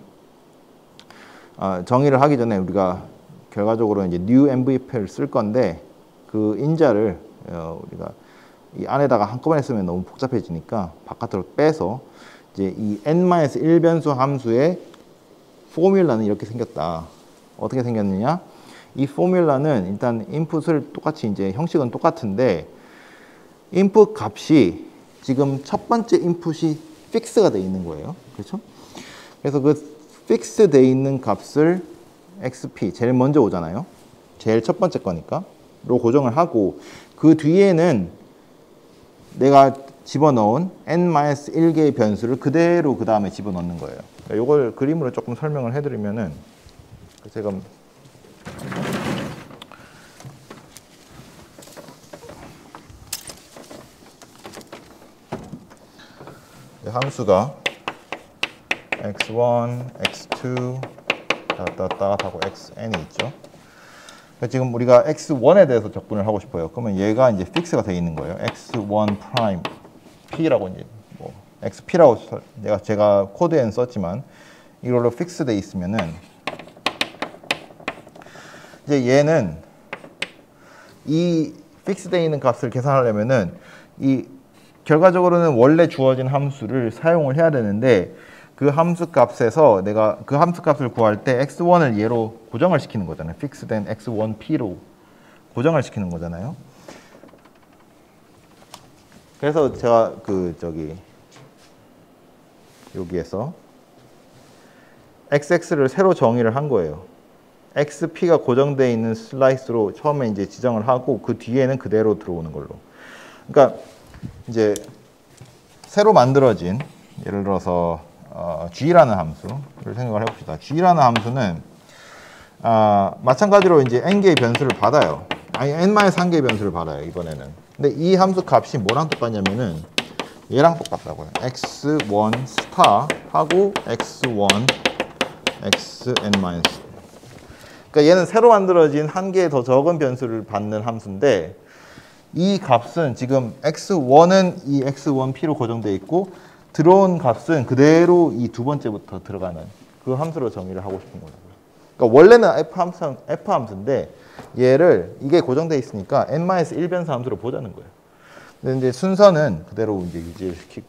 정의를 하기 전에 우리가 결과적으로 이제 new mvp를 쓸 건데, 그 인자를 우리가 이 안에다가 한꺼번에 쓰면 너무 복잡해지니까 바깥으로 빼서 이제 이 n-1변수 함수의 포뮬라는 이렇게 생겼다. 어떻게 생겼느냐? 이 포뮬라는 일단 인풋을 똑같이, 이제 형식은 똑같은데, 인풋 값이 지금 첫 번째 인풋이 픽스가 돼 있는 거예요. 그렇죠? 그래서 그 픽스 돼 있는 값을 xp, 제일 먼저 오잖아요. 제일 첫 번째 거니까 로 고정을 하고, 그 뒤에는 내가 집어넣은 n-1개의 변수를 그대로 그 다음에 집어넣는 거예요. 이걸 그림으로 조금 설명을 해드리면은, 제가 함수가 x1, x2 하고 xn이 있죠. 지금 우리가 x1에 대해서 적분을 하고 싶어요. 그러면 얘가 이제 픽스가 되어 있는 거예요. x1 프라임 p라고, 이제 뭐 xp라고 제가 코드에는 썼지만 이걸로 픽스 돼 있으면은, 이제 얘는 이 픽스 돼 있는 값을 계산하려면은 이 결과적으로는 원래 주어진 함수를 사용을 해야 되는데, 그 함수 값에서 내가 그 함수 값을 구할 때 x1을 얘로 고정을 시키는 거잖아요. 픽스된 x1p로 고정을 시키는 거잖아요. 그래서 제가 여기에서 xx를 새로 정의를 한 거예요. xp가 고정되어 있는 슬라이스로 처음에 이제 지정을 하고, 그 뒤에는 그대로 들어오는 걸로. 그러니까 이제 새로 만들어진, 예를 들어서 g라는 함수를 생각을 해봅시다. g라는 함수는 마찬가지로 이제 n개의 변수를 받아요. 아니, n-1개의 변수를 받아요, 이번에는. 근데 이 함수 값이 뭐랑 똑같냐면은 얘랑 똑같다고요. x1 스타 하고 x1 xn-. 그러니까 얘는 새로 만들어진 한 개 더 적은 변수를 받는 함수인데, 이 값은 지금 x1은 이 x1p로 고정되어 있고, 들어온 값은 그대로 이 두 번째부터 들어가는 그 함수로 정의를 하고 싶은 거예요. 그러니까 원래는 f 함수인데 얘를, 이게 고정되어 있으니까 n-1변수 함수로 보자는 거예요. 근데 이제 순서는 그대로 이제 유지를 시키고.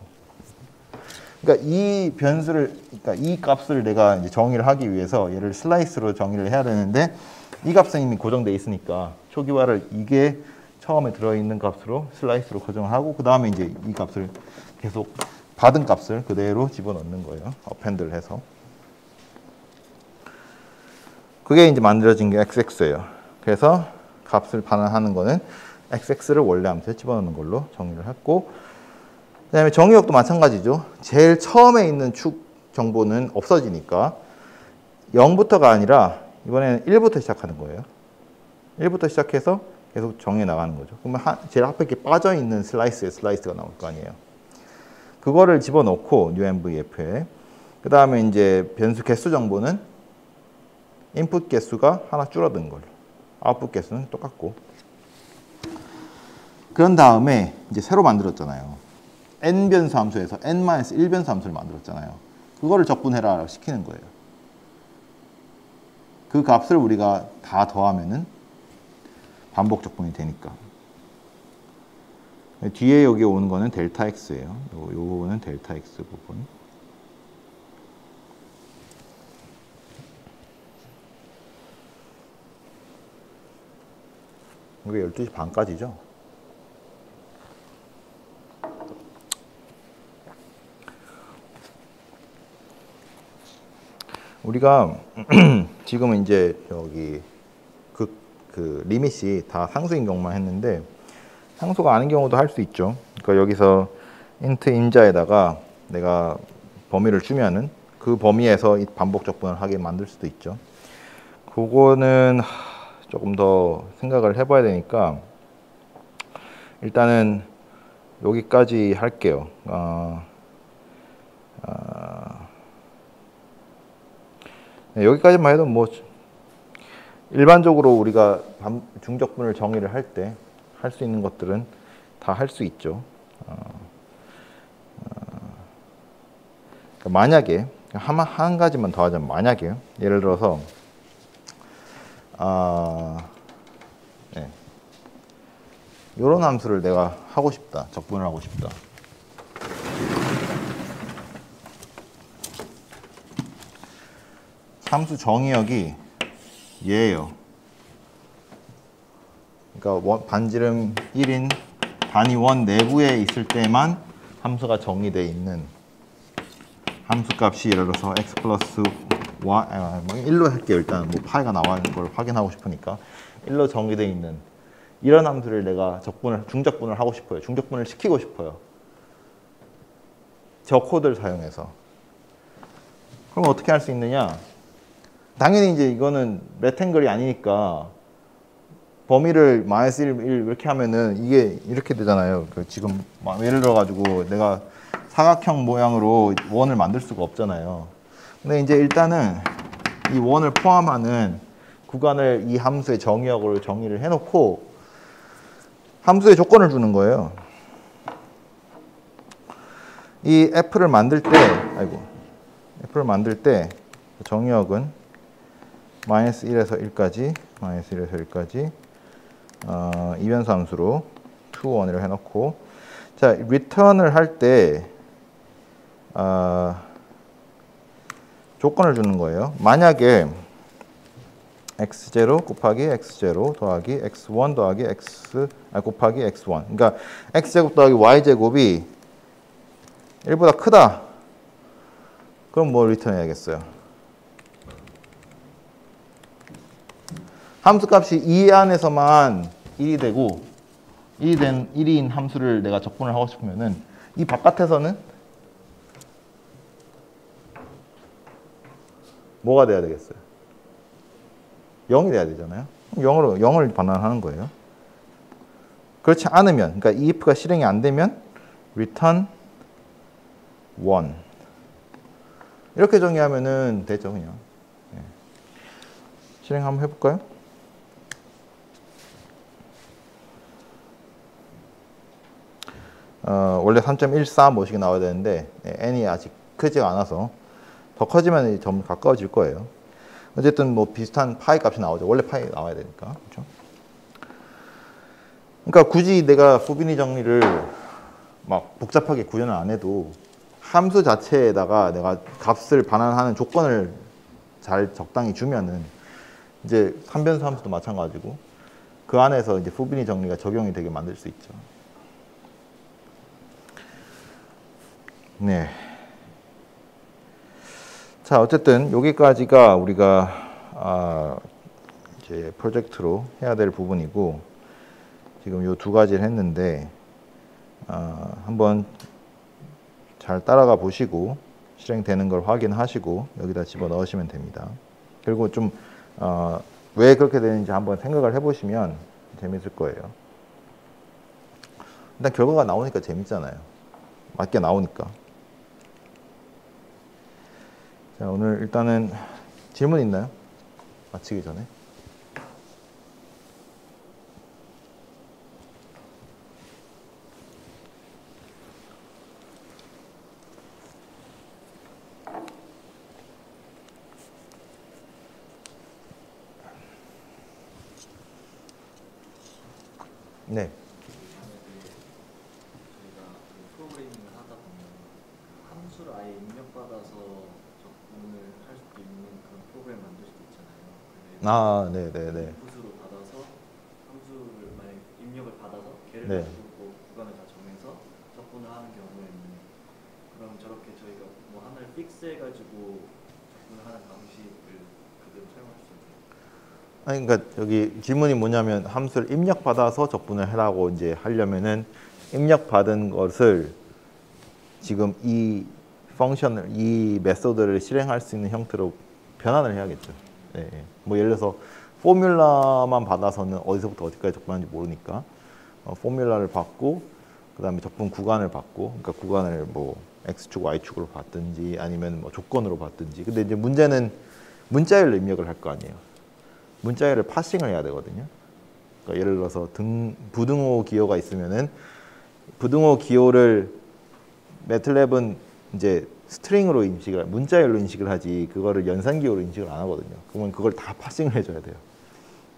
그러니까 이 변수를, 그러니까 이 값을 내가 이제 정의를 하기 위해서 얘를 슬라이스로 정의를 해야 되는데, 이 값은 이미 고정되어 있으니까 초기화를 이게 처음에 들어있는 값으로 슬라이스로 고정을 하고, 그 다음에 이제 이 값을 계속 받은 값을 그대로 집어넣는 거예요. 어펜드를 해서. 그게 이제 만들어진 게 xx예요. 그래서 값을 반환하는 거는 xx를 원래 함수에 집어넣는 걸로 정의를 했고, 그 다음에 정의역도 마찬가지죠. 제일 처음에 있는 축 정보는 없어지니까 0부터가 아니라 이번에는 1부터 시작하는 거예요. 1부터 시작해서 계속 정해 나가는 거죠. 그러면 제일 앞에 이렇게 빠져있는 슬라이스가 나올 거 아니에요. 그거를 집어넣고 UMVF에, 그 다음에 이제 변수 개수 정보는 인풋 개수가 하나 줄어든 걸로, 아웃풋 개수는 똑같고, 그런 다음에 이제 새로 만들었잖아요. n 변수 함수에서 n-1 변수 함수를 만들었잖아요. 그거를 적분해라 시키는 거예요. 그 값을 우리가 다 더하면은 반복 적분이 되니까. 뒤에 여기 오는 거는 델타 x예요. 요 부분은 델타 x 부분. 이게 12시 반까지죠? 우리가 지금은 이제 여기 그 리밋이 다 상수인 경우만 했는데 상수가 아닌 경우도 할 수 있죠. 그러니까 여기서 int 임자에다가 내가 범위를 주면은 그 범위에서 이 반복 적분을 하게 만들 수도 있죠. 그거는 조금 더 생각을 해봐야 되니까 일단은 여기까지 할게요. 네, 여기까지만 해도 뭐 일반적으로 우리가 중적분을 정의를 할 때 할 수 있는 것들은 다 할 수 있죠. 그러니까 만약에 한 가지만 더 하자면 만약에 예를 들어서 네. 이런 함수를 내가 하고 싶다. 적분을 하고 싶다. 함수 정의역이 얘예요. 그러니까 반지름 1인 단위 원 내부에 있을 때만 함수가 정의되어 있는 함수값이 예를 들어서 x 플러스 y 1로 할게요. 일단 뭐 파이가 나와있는 걸 확인하고 싶으니까 1로 정의되어 있는 이런 함수를 내가 중적분을 하고 싶어요. 중적분을 시키고 싶어요. 저 코드를 사용해서. 그럼 어떻게 할 수 있느냐? 당연히 이제 이거는 레탱글이 아니니까 범위를 -1 이렇게 하면은 이게 이렇게 되잖아요. 지금 예를 들어 가지고 내가 사각형 모양으로 원을 만들 수가 없잖아요. 근데 이제 일단은 이 원을 포함하는 구간을 이 함수의 정의역으로 정의를 해놓고 함수의 조건을 주는 거예요. 이 f를 만들 때, f를 만들 때 정의역은 -1에서 1까지, -1에서 1까지 이변수 함수로 to 1이라고 해놓고, 자, return을 할 때 조건을 주는 거예요. 만약에 x0 곱하기 x0 더하기 x1 더하기 곱하기 x1. 그러니까 x제곱 더하기 y제곱이 1보다 크다. 그럼 뭘 리턴 해야겠어요? 함수값이 2 안에서만 1이 되고 1이 된 1인 함수를 내가 적분을 하고 싶으면은 이 바깥에서는 뭐가 돼야 되겠어요? 0이 돼야 되잖아요. 0을 반환하는 거예요. 그렇지 않으면, 그러니까 이 if가 실행이 안 되면 return 1 이렇게 정의하면은 되죠, 그냥. 네. 실행 한번 해볼까요? 원래 3.14 뭐씩 나와야 되는데 n이 아직 크지가 않아서 더 커지면 점 가까워질 거예요. 어쨌든 뭐 비슷한 파이 값이 나오죠. 원래 파이 나와야 되니까. 그렇죠? 그러니까 굳이 내가 후비니 정리를 막 복잡하게 구현을 안 해도 함수 자체에다가 내가 값을 반환하는 조건을 잘 적당히 주면은 이제 삼변수 함수도 마찬가지고 그 안에서 이제 후비니 정리가 적용이 되게 만들 수 있죠. 네. 자, 어쨌든 여기까지가 우리가 이제 프로젝트로 해야 될 부분이고 지금 요 두 가지를 했는데 한번 잘 따라가 보시고 실행되는 걸 확인하시고 여기다 집어 넣으시면 됩니다. 그리고 좀 왜 그렇게 되는지 한번 생각을 해보시면 재밌을 거예요. 일단 결과가 나오니까 재밌잖아요. 맞게 나오니까. 자, 오늘 일단은 질문 있나요? 마치기 전에. 네. 저희가 그 프로그래밍을 하다 보면 함수를 아예 입력받아서 적분을 할 수도 있는 그런 프로그램 만들 수도 있잖아요. 아, 네네네. 인풋으로 받아서 함수를 만약 입력을 받아서 걔를 네. 가지고 뭐 구간을 다 정해서 적분을 하는 경우에는 그럼 저렇게 저희가 뭐 하나를 픽스해가지고 적분을 하는 방식을 그대로 사용할 수 있나요? 아니, 그러니까 여기 질문이 뭐냐면 함수를 입력받아서 적분을 해라고 이제 하려면은 입력받은 것을 지금 이 펑션을 이 메소드를 실행할 수 있는 형태로 변환을 해야겠죠. 예, 예. 뭐 예를 들어서 포뮬라만 받아서는 어디서부터 어디까지 적분하는지 모르니까 포뮬라를 받고 그다음에 적분 구간을 받고 그러니까 구간을 뭐 x축 y축으로 받든지 아니면 뭐 조건으로 받든지 근데 이제 문제는 문자열로 입력을 할 거 아니에요. 문자열을 파싱을 해야 되거든요. 그러니까 예를 들어서 부등호 기호가 있으면은 부등호 기호를 매틀랩은 이제 스트링으로 인식을 문자열로 인식을 하지 그거를 연산 기호로 인식을 안 하거든요. 그러면 그걸 다 파싱을 해줘야 돼요.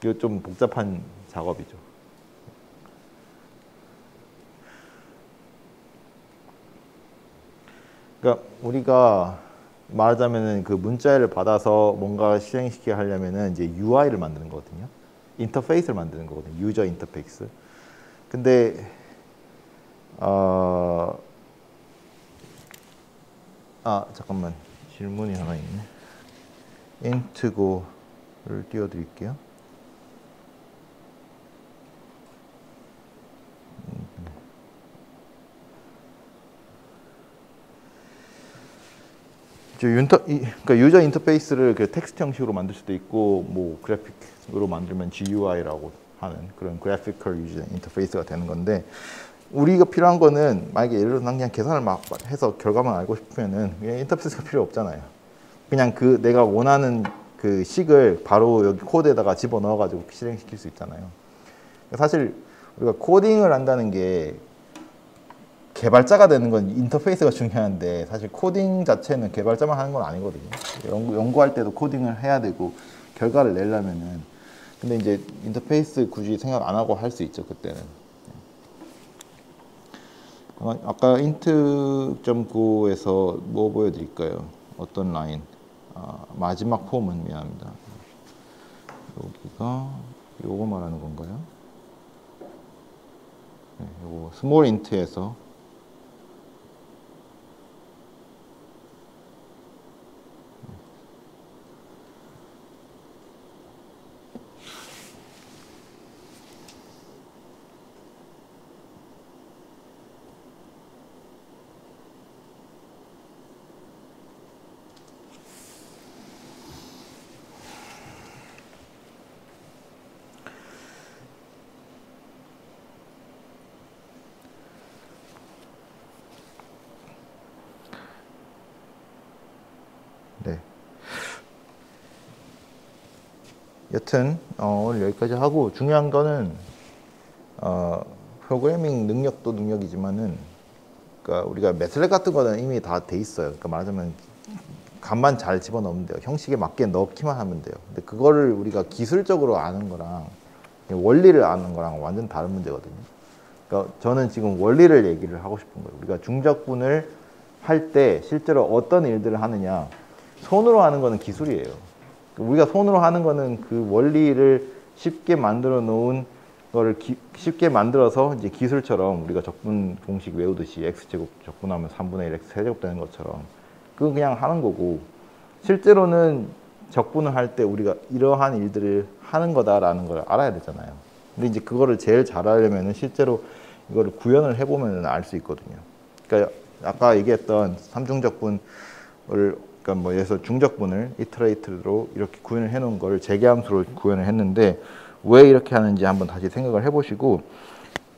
이거 좀 복잡한 작업이죠. 그러니까 우리가 말하자면은 그 문자열을 받아서 뭔가 실행시키게 하려면은 이제 UI를 만드는 거거든요. 인터페이스를 만드는 거거든요. 유저 인터페이스. 근데 잠깐만 질문이 하나 있네. int고를 띄워드릴게요. 그러니까 유저 인터페이스를 그 텍스트 형식으로 만들 수도 있고 뭐 그래픽으로 만들면 GUI라고 하는 그런 그래피컬 유저 인터페이스가 되는 건데 우리가 필요한 거는 만약에 예를 들어서 그냥 계산을 막 해서 결과만 알고 싶으면은 그냥 인터페이스가 필요 없잖아요. 그냥 그 내가 원하는 그 식을 바로 여기 코드에다가 집어넣어 가지고 실행시킬 수 있잖아요. 사실 우리가 코딩을 한다는 게 개발자가 되는 건 인터페이스가 중요한데 사실 코딩 자체는 개발자만 하는 건 아니거든요. 연구할 때도 코딩을 해야 되고 결과를 내려면은 근데 이제 인터페이스 굳이 생각 안 하고 할 수 있죠 그때는. 아까 int.go에서 뭐 보여드릴까요? 어떤 라인? 마지막 폼은 미안합니다. 여기가 요거 말하는 건가요? 네, 요거 스몰 int에서 네. 여튼 오늘 여기까지 하고 중요한 거는 프로그래밍 능력도 능력이지만은 그러니까 우리가 매트랩 같은 거는 이미 다 돼 있어요. 그러니까 말하자면 값만 잘 집어넣으면 돼요. 형식에 맞게 넣기만 하면 돼요. 근데 그거를 우리가 기술적으로 아는 거랑 원리를 아는 거랑 완전 다른 문제거든요. 그러니까 저는 지금 원리를 얘기를 하고 싶은 거예요. 우리가 중적분을 할 때 실제로 어떤 일들을 하느냐 손으로 하는 거는 기술이에요. 우리가 손으로 하는 거는 그 원리를 쉽게 만들어 놓은 거를 쉽게 만들어서 이제 기술처럼 우리가 적분 공식 외우듯이 x제곱 적분하면 3분의 1 x 세제곱 되는 것처럼 그건 그냥 하는 거고 실제로는 적분을 할 때 우리가 이러한 일들을 하는 거다라는 걸 알아야 되잖아요. 근데 이제 그거를 제일 잘 하려면은 실제로 이거를 구현을 해보면 알 수 있거든요. 그러니까 아까 얘기했던 삼중적분을 그러니까 뭐 예를 들어서 중적분을 이터레이트로 이렇게 구현을 해놓은 거를 재계함수로 구현을 했는데 왜 이렇게 하는지 한번 다시 생각을 해보시고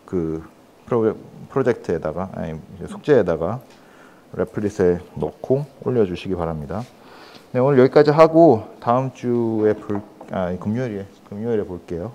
그 프로젝트에다가 아니 숙제에다가 레플릿에 넣고 올려주시기 바랍니다. 네, 오늘 여기까지 하고 다음 주에 금요일에 볼게요.